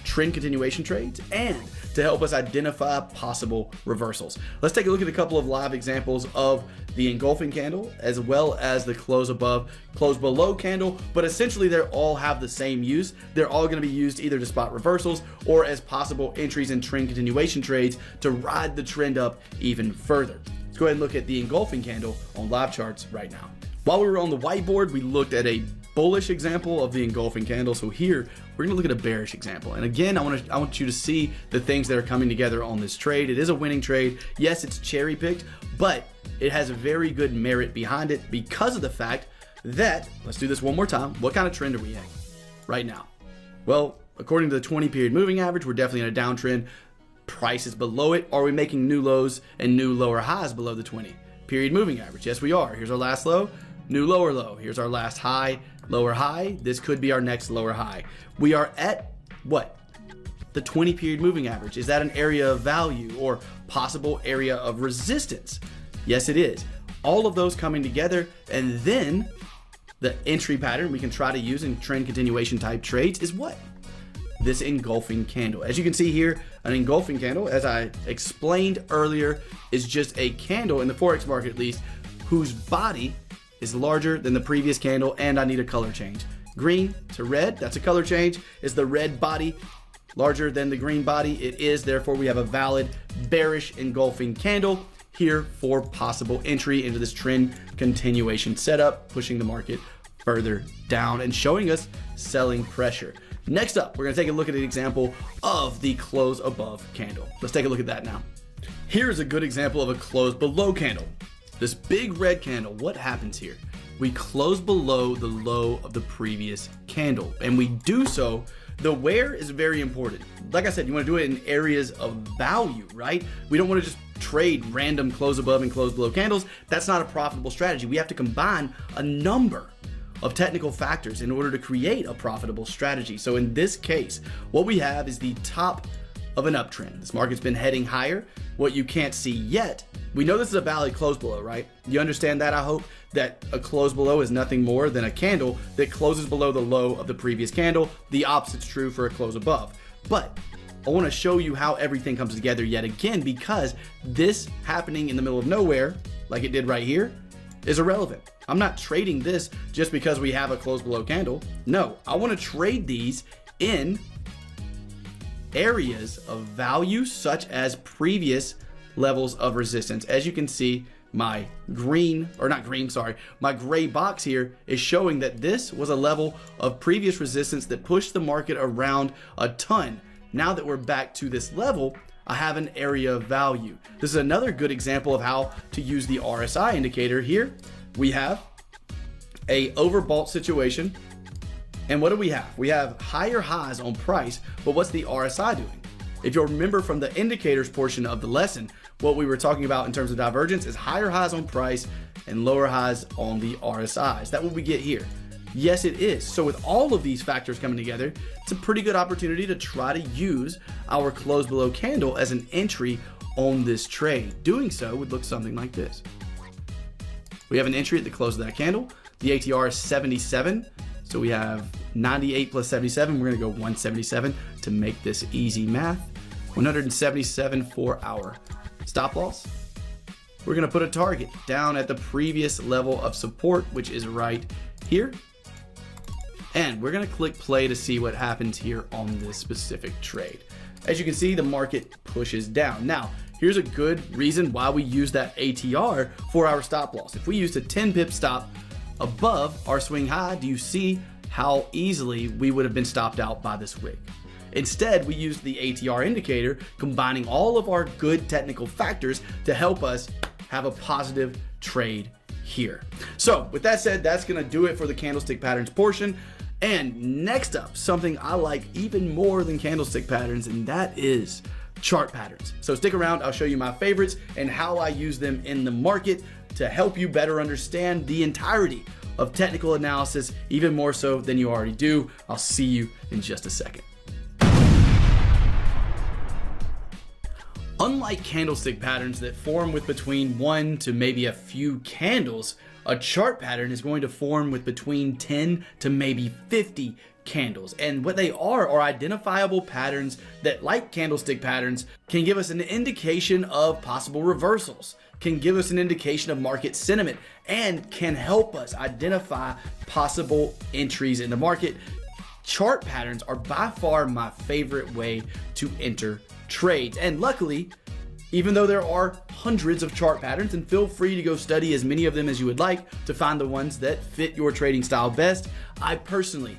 Speaker 2: trend continuation trades and to help us identify possible reversals. Let's take a look at a couple of live examples of the engulfing candle as well as the close above, close below candle, but essentially they all have the same use. They're all going to be used either to spot reversals or as possible entries in trend continuation trades to ride the trend up even further. Let's go ahead and look at the engulfing candle on live charts right now. While we were on the whiteboard, we looked at a bullish example of the engulfing candle. So here we're gonna look at a bearish example. And again, I want you to see the things that are coming together on this trade. It is a winning trade. Yes, it's cherry picked, but it has a very good merit behind it because of the fact that, let's do this one more time. What kind of trend are we in right now? Well, according to the 20 period moving average, we're definitely in a downtrend. Price is below it. Are we making new lows and new lower highs below the 20 period moving average? Yes, we are. Here's our last low, new lower low. Here's our last high, lower high. This could be our next lower high. We are at what? The 20 period moving average. Is that an area of value or possible area of resistance? Yes, it is. All of those coming together, and then the entry pattern we can try to use in trend continuation type trades is what? This engulfing candle. As you can see here, an engulfing candle, as I explained earlier, is just a candle in the Forex market at least, whose body is larger than the previous candle, and I need a color change. Green to red, that's a color change. Is the red body larger than the green body? It is, therefore we have a valid bearish engulfing candle here for possible entry into this trend continuation setup, pushing the market further down and showing us selling pressure. Next up, we're gonna take a look at an example of the close above candle. Let's take a look at that now. Here's a good example of a close below candle. This big red candle, what happens here? We close below the low of the previous candle, and we do so, the where is very important. Like I said, you wanna do it in areas of value, right? We don't wanna just trade random close above and close below candles. That's not a profitable strategy. We have to combine a number of technical factors in order to create a profitable strategy. So in this case, what we have is the top of an uptrend. This market's been heading higher. What you can't see yet, we know this is a valid close below, right? You understand that, I hope, that a close below is nothing more than a candle that closes below the low of the previous candle. The opposite's true for a close above. But I want to show you how everything comes together yet again, because this happening in the middle of nowhere, like it did right here, is irrelevant. I'm not trading this just because we have a close below candle. No, I want to trade these in areas of value such as previous levels of resistance. As you can see, my gray box here is showing that this was a level of previous resistance that pushed the market around a ton. Now that we're back to this level, I have an area of value. This is another good example of how to use the RSI indicator. Here we have a overbought situation. And what do we have? We have higher highs on price, but what's the RSI doing? If you'll remember from the indicators portion of the lesson, what we were talking about in terms of divergence is higher highs on price and lower highs on the RSIs. That's what we get here. Yes, it is. So with all of these factors coming together, it's a pretty good opportunity to try to use our close below candle as an entry on this trade. Doing so would look something like this. We have an entry at the close of that candle. The ATR is 77. So we have 98 plus 77. We're going to go 177 to make this easy math. 177 for our stop loss. We're going to put a target down at the previous level of support, which is right here. And we're going to click play to see what happens here on this specific trade. As you can see, the market pushes down. Now, here's a good reason why we use that ATR for our stop loss. If we used a 10 pip stop above our swing high, do you see how easily we would have been stopped out by this wick? Instead, we used the ATR indicator, combining all of our good technical factors to help us have a positive trade here. So with that said, that's gonna do it for the candlestick patterns portion. And next up, something I like even more than candlestick patterns, and that is chart patterns. So stick around, I'll show you my favorites and how I use them in the market to help you better understand the entirety of technical analysis, even more so than you already do. I'll see you in just a second. Unlike candlestick patterns that form with between 1 to maybe a few candles, a chart pattern is going to form with between 10 to maybe 50 candles. And what they are identifiable patterns that, like candlestick patterns, can give us an indication of possible reversals, can give us an indication of market sentiment, and can help us identify possible entries in the market. Chart patterns are by far my favorite way to enter trades. And luckily, even though there are hundreds of chart patterns, and feel free to go study as many of them as you would like to find the ones that fit your trading style best, I personally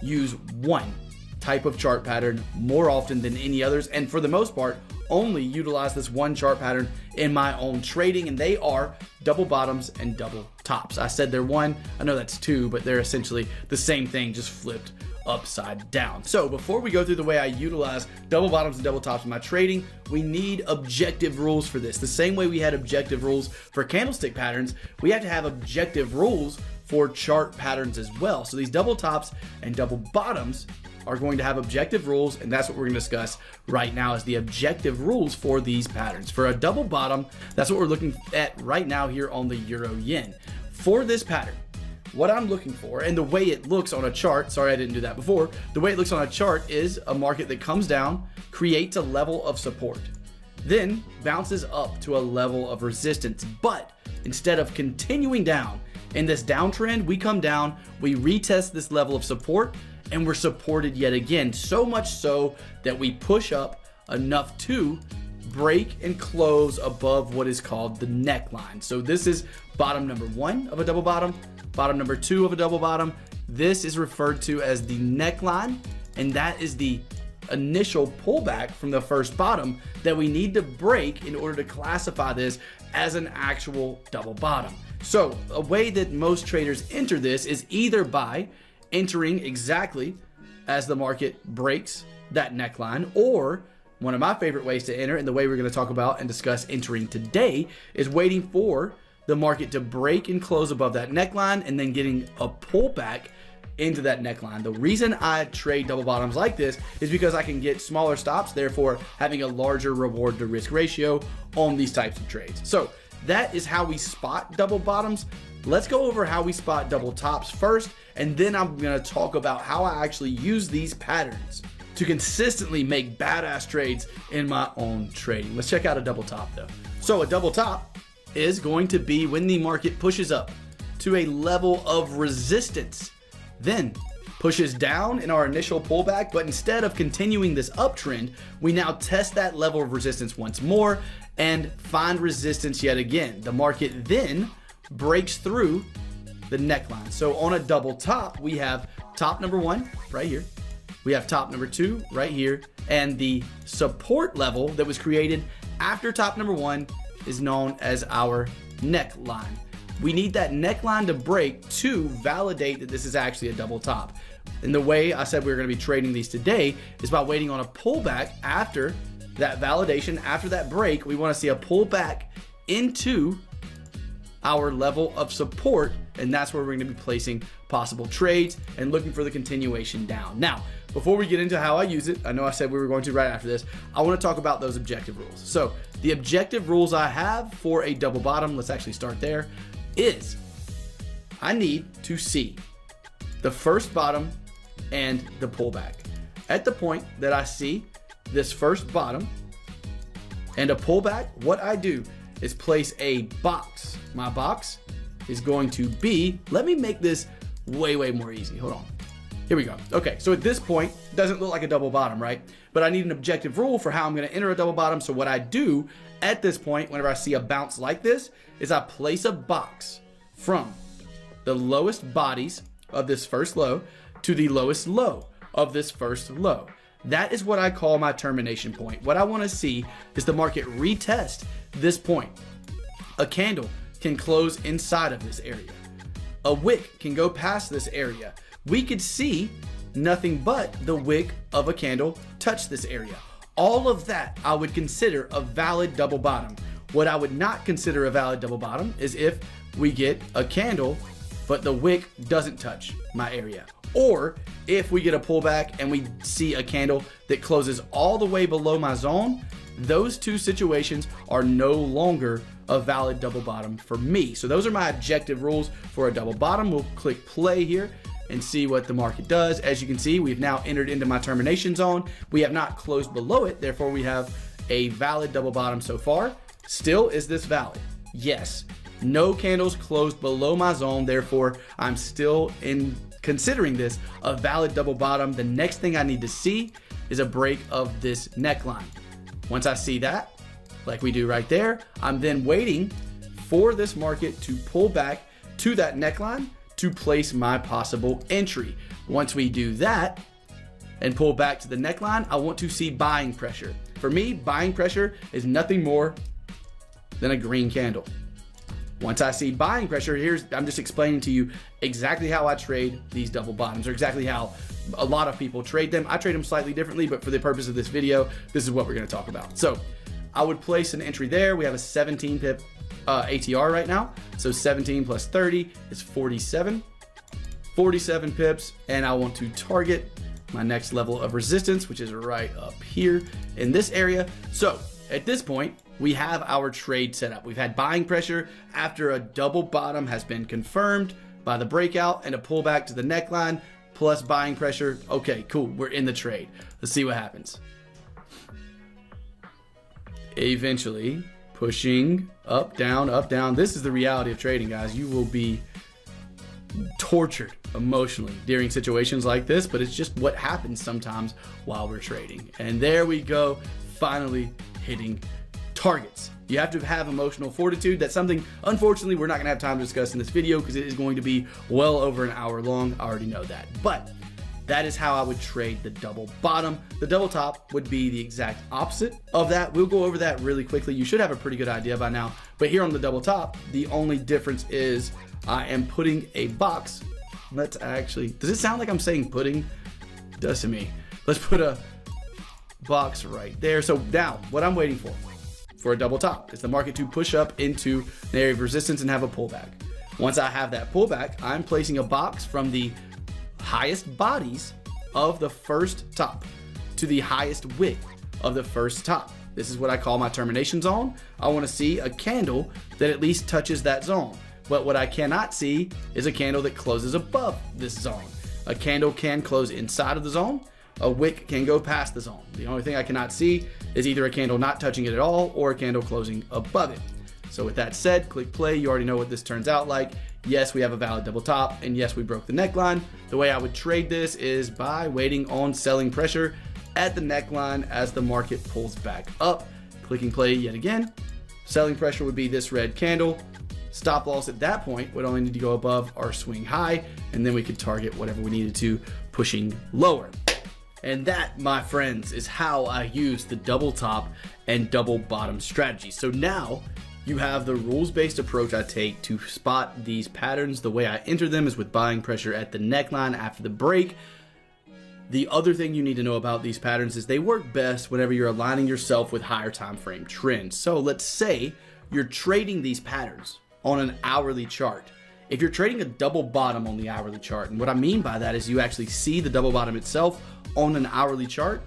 Speaker 2: use one type of chart pattern more often than any others, and for the most part only utilize this one chart pattern in my own trading, and they are double bottoms and double tops. I said they're one, I know that's two, but they're essentially the same thing, just flipped upside down. So before we go through the way I utilize double bottoms and double tops in my trading, we need objective rules for this. The same way we had objective rules for candlestick patterns, we have to have objective rules for chart patterns as well. So these double tops and double bottoms are going to have objective rules, and that's what we're going to discuss right now, is the objective rules for these patterns. For a double bottom, that's what we're looking at right now here on the Euro Yen. For this pattern, what I'm looking for, and the way it looks on a chart, sorry I didn't do that before, the way it looks on a chart is a market that comes down, creates a level of support, then bounces up to a level of resistance. But instead of continuing down in this downtrend, we come down, we retest this level of support, and we're supported yet again, so much so that we push up enough to break and close above what is called the neckline. So this is bottom number one of a double bottom, bottom number two of a double bottom. This is referred to as the neckline, and that is the initial pullback from the first bottom that we need to break in order to classify this as an actual double bottom. So a way that most traders enter this is either by entering exactly as the market breaks that neckline, or one of my favorite ways to enter, and the way we're going to talk about and discuss entering today, is waiting for the market to break and close above that neckline and then getting a pullback into that neckline. The reason I trade double bottoms like this is because I can get smaller stops, therefore having a larger reward to risk ratio on these types of trades. So that is how we spot double bottoms. Let's go over how we spot double tops first, and then I'm going to talk about how I actually use these patterns to consistently make badass trades in my own trading. Let's check out a double top though. So a double top is going to be when the market pushes up to a level of resistance, then pushes down in our initial pullback, but instead of continuing this uptrend, we now test that level of resistance once more and find resistance yet again. The market then breaks through the neckline. So on a double top, we have top number one right here. We have top number two right here. And the support level that was created after top number one is known as our neckline. We need that neckline to break to validate that this is actually a double top. And the way I said we were going to be trading these today is by waiting on a pullback after that validation. After that break, we want to see a pullback into our level of support, and that's where we're going to be placing possible trades and looking for the continuation down. Now, before we get into how I use it, I know I said we were going to right after this, I want to talk about those objective rules. So the objective rules I have for a double bottom, let's actually start there, is I need to see the first bottom and the pullback. At the point that I see this first bottom and a pullback, what I do is place a box. My box is going to be, let me make this way more easy. Hold on. Here we go. Okay, so at this point, it doesn't look like a double bottom, right? But I need an objective rule for how I'm going to enter a double bottom. So what I do at this point, whenever I see a bounce like this, is I place a box from the lowest bodies of this first low to the lowest low of this first low. That is what I call my termination point. What I want to see is the market retest this point. A candle can close inside of this area. A wick can go past this area. We could see nothing but the wick of a candle touch this area. All of that I would consider a valid double bottom. What I would not consider a valid double bottom is if we get a candle, but the wick doesn't touch my area. Or if we get a pullback and we see a candle that closes all the way below my zone, those two situations are no longer a valid double bottom for me. So those are my objective rules for a double bottom. We'll click play here and see what the market does. As you can see, we've now entered into my termination zone. We have not closed below it. Therefore, we have a valid double bottom so far. Still, is this valid? Yes. No candles closed below my zone. Therefore, I'm still considering this a valid double bottom. The next thing I need to see is a break of this neckline. Once I see that, like we do right there, I'm then waiting for this market to pull back to that neckline to place my possible entry. Once we do that and pull back to the neckline, I want to see buying pressure. For me, buying pressure is nothing more than a green candle. Once I see buying pressure, I'm just explaining to you exactly how I trade these double bottoms, or exactly how a lot of people trade them. I trade them slightly differently, but for the purpose of this video, this is what we're going to talk about. So I would place an entry there. We have a 17 pip ATR right now. So 17 plus 30 is 47. 47 pips, and I want to target my next level of resistance, which is right up here in this area. So at this point, we have our trade set up. We've had buying pressure after a double bottom has been confirmed by the breakout and a pullback to the neckline plus buying pressure. Okay, cool. We're in the trade. Let's see what happens. Eventually pushing up, down, up, down. This is the reality of trading, guys. You will be tortured emotionally during situations like this, but it's just what happens sometimes while we're trading. And there we go, finally hitting targets. You have to have emotional fortitude. That's something, unfortunately, we're not going to have time to discuss in this video because it is going to be well over an hour long. I already know that. But that is how I would trade the double bottom. The double top would be the exact opposite of that. We'll go over that really quickly. You should have a pretty good idea by now. But here on the double top, the only difference is I am putting a box. Let's actually, does it sound like I'm saying pudding? It does to me. Let's put a box right there. So now what I'm waiting for a double top is the market to push up into an area of resistance and have a pullback. Once I have that pullback, I'm placing a box from the highest bodies of the first top to the highest wick of the first top. This is what I call my termination zone. I want to see a candle that at least touches that zone. But what I cannot see is a candle that closes above this zone. A candle can close inside of the zone, a wick can go past the zone. The only thing I cannot see is either a candle not touching it at all or a candle closing above it. So with that said, click play. You already know what this turns out like. Yes, we have a valid double top, and yes, we broke the neckline. The way I would trade this is by waiting on selling pressure at the neckline as the market pulls back up. Clicking play yet again. Selling pressure would be this red candle. Stop loss at that point would only need to go above our swing high, and then we could target whatever we needed to, pushing lower. And that, my friends, is how I use the double top and double bottom strategy. So now you have the rules-based approach I take to spot these patterns. The way I enter them is with buying pressure at the neckline after the break. The other thing you need to know about these patterns is they work best whenever you're aligning yourself with higher time frame trends. So let's say you're trading these patterns on an hourly chart. If you're trading a double bottom on the hourly chart, and what I mean by that is you actually see the double bottom itself on an hourly chart,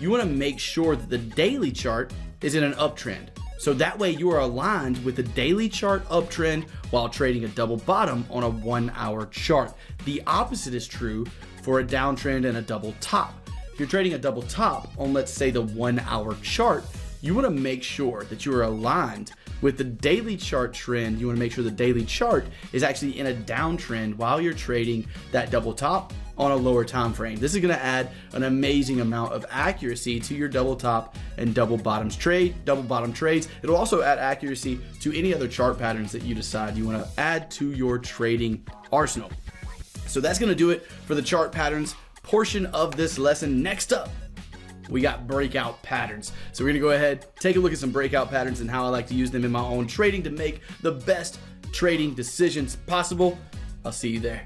Speaker 2: you want to make sure that the daily chart is in an uptrend. So that way you are aligned with the daily chart uptrend while trading a double bottom on a 1 hour chart. The opposite is true for a downtrend and a double top. If you're trading a double top on, let's say, the 1 hour chart, you want to make sure that you are aligned with the daily chart trend. You want to make sure the daily chart is actually in a downtrend while you're trading that double top on a lower time frame. This is going to add an amazing amount of accuracy to your double top and double bottom trades. It'll also add accuracy to any other chart patterns that you decide you want to add to your trading arsenal. So that's going to do it for the chart patterns portion of this lesson. Next up, we got breakout patterns. So we're gonna go ahead, take a look at some breakout patterns and how I like to use them in my own trading to make the best trading decisions possible. I'll see you there.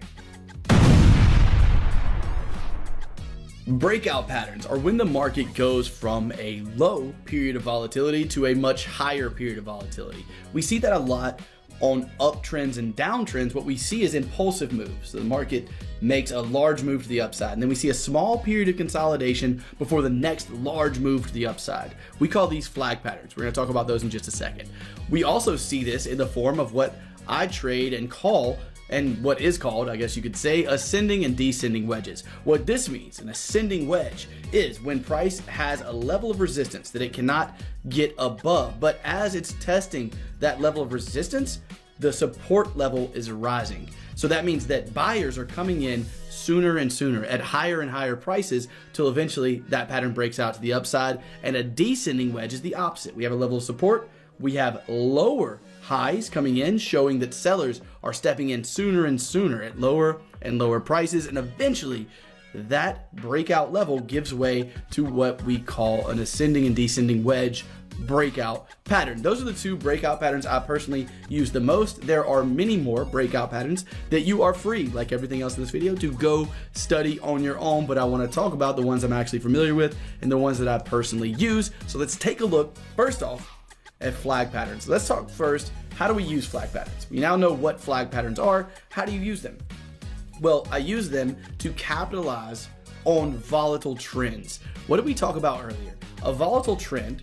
Speaker 2: Breakout patterns are when the market goes from a low period of volatility to a much higher period of volatility. We see that a lot on uptrends and downtrends. What we see is impulsive moves. So the market makes a large move to the upside, and then we see a small period of consolidation before the next large move to the upside. We call these flag patterns. We're going to talk about those in just a second. We also see this in the form of what I trade and call, and what is called, I guess you could say, ascending and descending wedges. What this means, an ascending wedge, is when price has a level of resistance that it cannot get above, but as it's testing that level of resistance, the support level is rising. So that means that buyers are coming in sooner and sooner at higher and higher prices till eventually that pattern breaks out to the upside. And a descending wedge is the opposite. We have a level of support, we have lower highs coming in, showing that sellers are stepping in sooner and sooner at lower and lower prices, and eventually that breakout level gives way to what we call an ascending and descending wedge breakout pattern. Those are the two breakout patterns I personally use the most. There are many more breakout patterns that you are free, like everything else in this video, to go study on your own, but I want to talk about the ones I'm actually familiar with and the ones that I personally use. So let's take a look first off at flag patterns. Let's talk first, how do we use flag patterns? We now know what flag patterns are. How do you use them? Well, I use them to capitalize on volatile trends. What did we talk about earlier? A volatile trend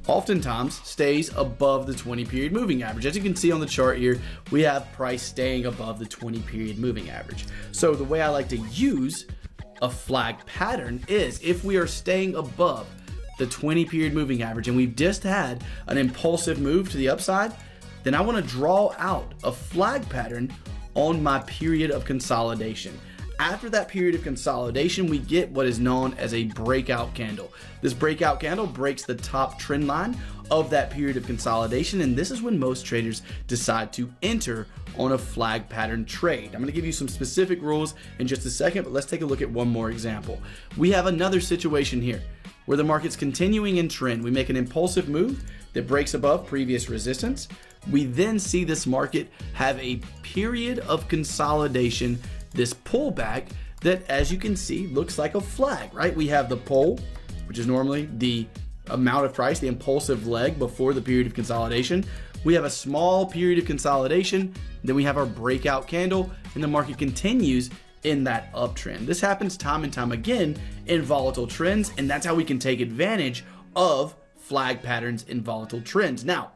Speaker 2: oftentimes stays above the 20 period moving average. As you can see on the chart here, we have price staying above the 20 period moving average. So the way I like to use a flag pattern is if we are staying above the 20 period moving average and we've just had an impulsive move to the upside, then I want to draw out a flag pattern on my period of consolidation. After that period of consolidation, we get what is known as a breakout candle. This breakout candle breaks the top trend line of that period of consolidation, and this is when most traders decide to enter on a flag pattern trade. I'm going to give you some specific rules in just a second, but let's take a look at one more example. We have another situation here where the market's continuing in trend. We make an impulsive move that breaks above previous resistance. We then see this market have a period of consolidation, this pullback that, as you can see, looks like a flag, right? We have the pull, which is normally the amount of price, the impulsive leg before the period of consolidation. We have a small period of consolidation, then we have our breakout candle, and the market continues in that uptrend. This happens time and time again in volatile trends, and that's how we can take advantage of flag patterns in volatile trends. Now,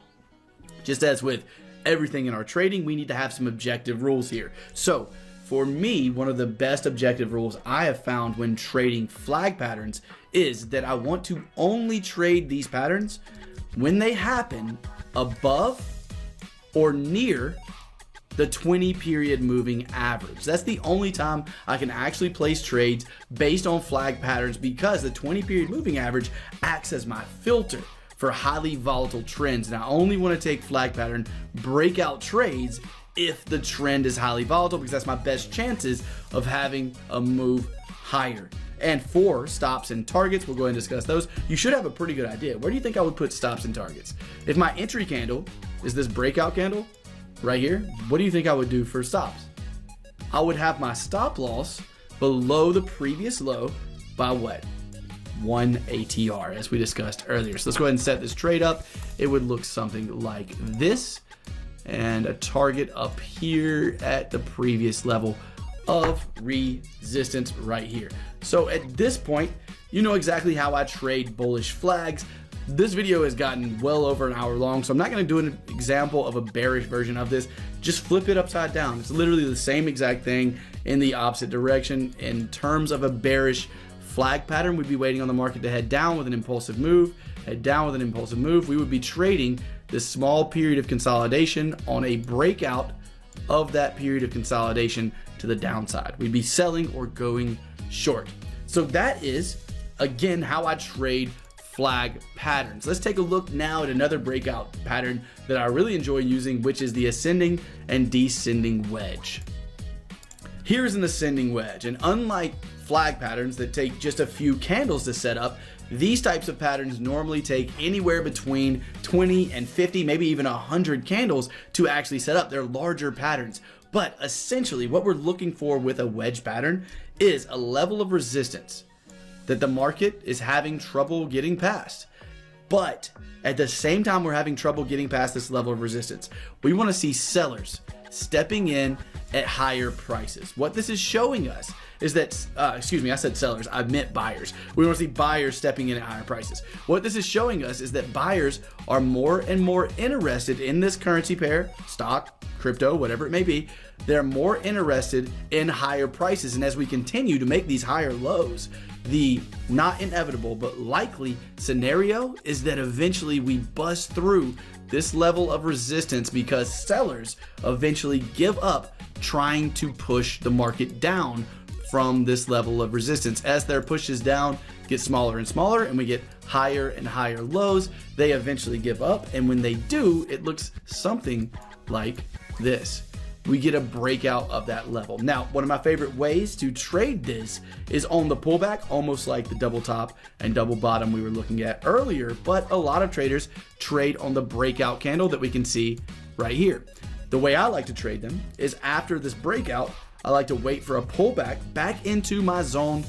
Speaker 2: just as with everything in our trading, we need to have some objective rules here. So for me, one of the best objective rules I have found when trading flag patterns is that I want to only trade these patterns when they happen above or near the 20 period moving average. That's the only time I can actually place trades based on flag patterns, because the 20 period moving average acts as my filter for highly volatile trends. And I only want to take flag pattern breakout trades if the trend is highly volatile, because that's my best chances of having a move higher. And for stops and targets, we'll go ahead and discuss those. You should have a pretty good idea. Where do you think I would put stops and targets? If my entry candle is this breakout candle right here, what do you think I would do for stops? I would have my stop loss below the previous low by what? 1 ATR, as we discussed earlier. So let's go ahead and set this trade up. It would look something like this, and a target up here at the previous level of resistance right here. So at this point, you know exactly how I trade bullish flags. This video has gotten well over an hour long, so I'm not going to do an example of a bearish version of this. Just flip it upside down. It's literally the same exact thing in the opposite direction. In terms of a bearish flag pattern, we'd be waiting on the market to head down with an impulsive move. Head down with an impulsive move. We would be trading this small period of consolidation on a breakout of that period of consolidation to the downside. We'd be selling or going short. So that is, again, how I trade flag patterns. Let's take a look now at another breakout pattern that I really enjoy using, which is the ascending and descending wedge. Here's an ascending wedge, and unlike flag patterns that take just a few candles to set up, these types of patterns normally take anywhere between 20 and 50, maybe even 100 candles to actually set up. They're larger patterns. But essentially what we're looking for with a wedge pattern is a level of resistance that the market is having trouble getting past. But at the same time we're having trouble getting past this level of resistance, we want to see sellers stepping in at higher prices. What this is showing us is that, excuse me, I said sellers, I meant buyers. We want to see buyers stepping in at higher prices. What this is showing us is that buyers are more and more interested in this currency pair, stock, crypto, whatever it may be. They're more interested in higher prices. And as we continue to make these higher lows, the not inevitable but likely scenario is that eventually we bust through this level of resistance, because sellers eventually give up trying to push the market down from this level of resistance. As their pushes down get smaller and smaller and we get higher and higher lows, they eventually give up. And when they do, it looks something like this. We get a breakout of that level. Now, one of my favorite ways to trade this is on the pullback, almost like the double top and double bottom we were looking at earlier, but a lot of traders trade on the breakout candle that we can see right here. The way I like to trade them is after this breakout, I like to wait for a pullback back into my zone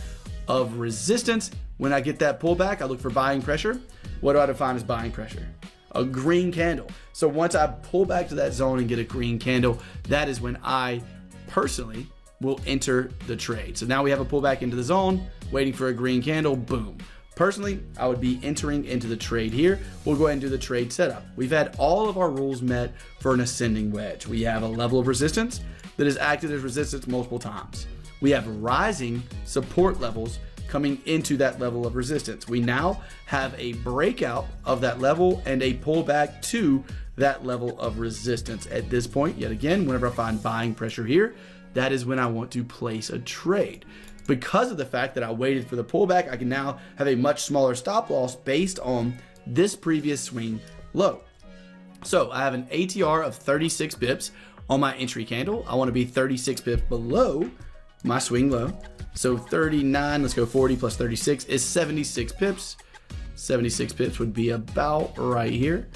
Speaker 2: of resistance. When I get that pullback, I look for buying pressure. What do I define as buying pressure? A green candle. So once I pull back to that zone and get a green candle, that is when I personally will enter the trade. So now we have a pullback into the zone, waiting for a green candle, boom. Personally, I would be entering into the trade here. We'll go ahead and do the trade setup. We've had all of our rules met for an ascending wedge. We have a level of resistance that has acted as resistance multiple times. We have rising support levels coming into that level of resistance. We now have a breakout of that level and a pullback to that level of resistance. At this point, yet again, whenever I find buying pressure here, that is when I want to place a trade. Because of the fact that I waited for the pullback, I can now have a much smaller stop loss based on this previous swing low. So I have an ATR of 36 pips on my entry candle. I want to be 36 pips below my swing low. So 39, let's go 40 plus 36 is 76 pips. 76 pips would be about right here.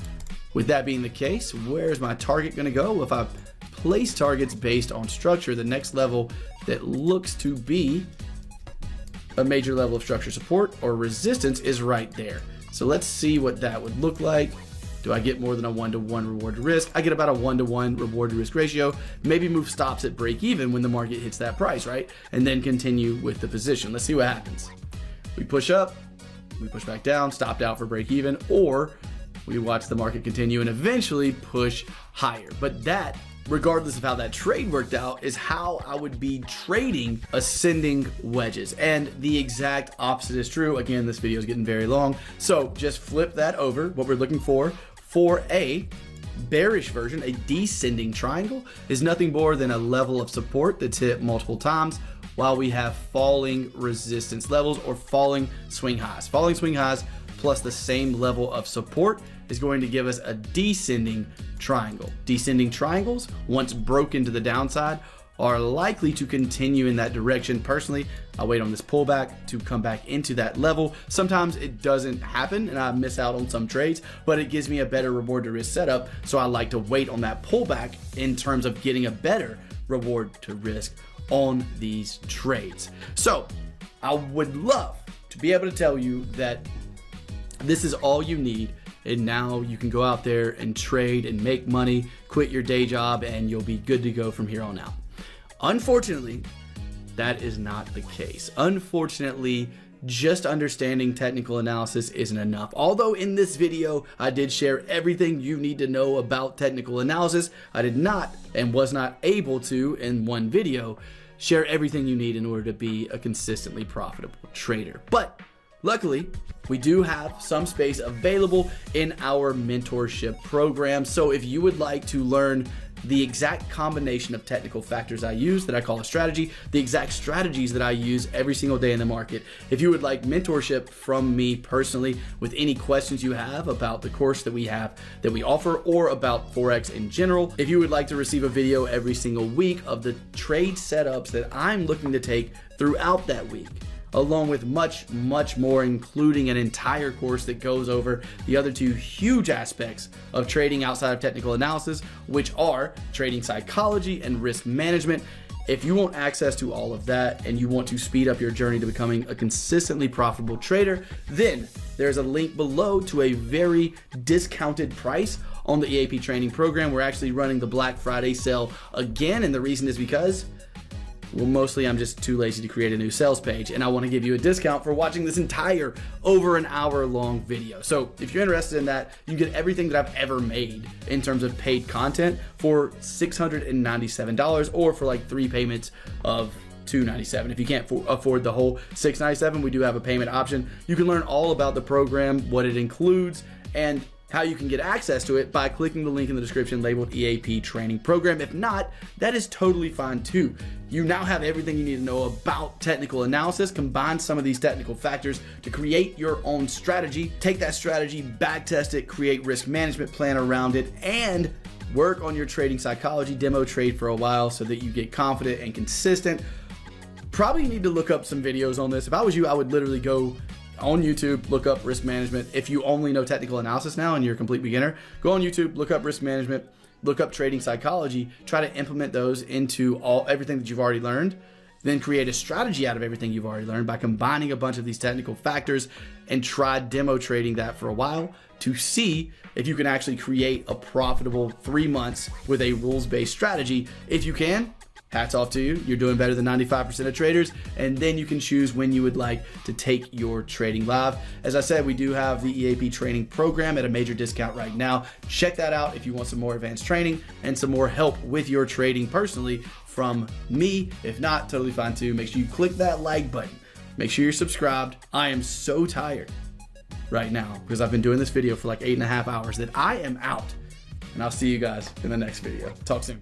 Speaker 2: With that being the case, where's my target going to go? Well, if I place targets based on structure, the next level that looks to be a major level of structure support or resistance is right there. So let's see what that would look like. Do I get more than a 1-to-1 reward to risk? I get about a 1-to-1 reward to risk ratio. Maybe move stops at break even when the market hits that price, right? And then continue with the position. Let's see what happens. We push up, we push back down, stopped out for break even, or we watch the market continue and eventually push higher. But that regardless of how that trade worked out, is how I would be trading ascending wedges. And the exact opposite is true. Again, this video is getting very long, so just flip that over. What we're looking for a bearish version, a descending triangle, is nothing more than a level of support that's hit multiple times while we have falling resistance levels or falling swing highs. Falling swing highs plus the same level of support is going to give us a descending triangle. Descending triangles, once broken to the downside, are likely to continue in that direction. Personally, I wait on this pullback to come back into that level. Sometimes it doesn't happen and I miss out on some trades, but it gives me a better reward to risk setup. So I like to wait on that pullback in terms of getting a better reward to risk on these trades. So I would love to be able to tell you that this is all you need, and now you can go out there and trade and make money, quit your day job, and you'll be good to go from here on out. Unfortunately, that is not the case. Unfortunately, just understanding technical analysis isn't enough. Although in this video, I did share everything you need to know about technical analysis, I did not and was not able to, in one video, share everything you need in order to be a consistently profitable trader. But luckily, we do have some space available in our mentorship program. So if you would like to learn the exact combination of technical factors I use that I call a strategy, the exact strategies that I use every single day in the market, if you would like mentorship from me personally with any questions you have about the course that we offer or about Forex in general, if you would like to receive a video every single week of the trade setups that I'm looking to take throughout that week, along with much, much more, including an entire course that goes over the other two huge aspects of trading outside of technical analysis, which are trading psychology and risk management. If you want access to all of that and you want to speed up your journey to becoming a consistently profitable trader, then there's a link below to a very discounted price on the EAP training program. We're actually running the Black Friday sale again, and the reason is because, well, mostly I'm just too lazy to create a new sales page, and I want to give you a discount for watching this entire over an hour long video. So if you're interested in that, you get everything that I've ever made in terms of paid content for $697, or for like 3 payments of $297. If you can't afford the whole $697, we do have a payment option. You can learn all about the program, what it includes, and how you can get access to it by clicking the link in the description labeled EAP training program. If not, that is totally fine too. You now have everything you need to know about technical analysis. Combine some of these technical factors to create your own strategy. Take that strategy, back test it, create risk management plan around it, and work on your trading psychology, demo trade for a while so that you get confident and consistent. Probably need to look up some videos on this. If I was you, I would literally go on YouTube, look up risk management. If you only know technical analysis now and you're a complete beginner, go on YouTube, look up risk management, look up trading psychology, try to implement those into everything that you've already learned, then create a strategy out of everything you've already learned by combining a bunch of these technical factors, and try demo trading that for a while to see if you can actually create a profitable 3 months with a rules-based strategy. If you can, hats off to you. You're doing better than 95% of traders, and then you can choose when you would like to take your trading live. As I said, we do have the EAP training program at a major discount right now. Check that out if you want some more advanced training and some more help with your trading personally from me. If not, totally fine too. Make sure you click that like button. Make sure you're subscribed. I am so tired right now because I've been doing this video for like 8.5 hours that I am out. And I'll see you guys in the next video. Talk soon.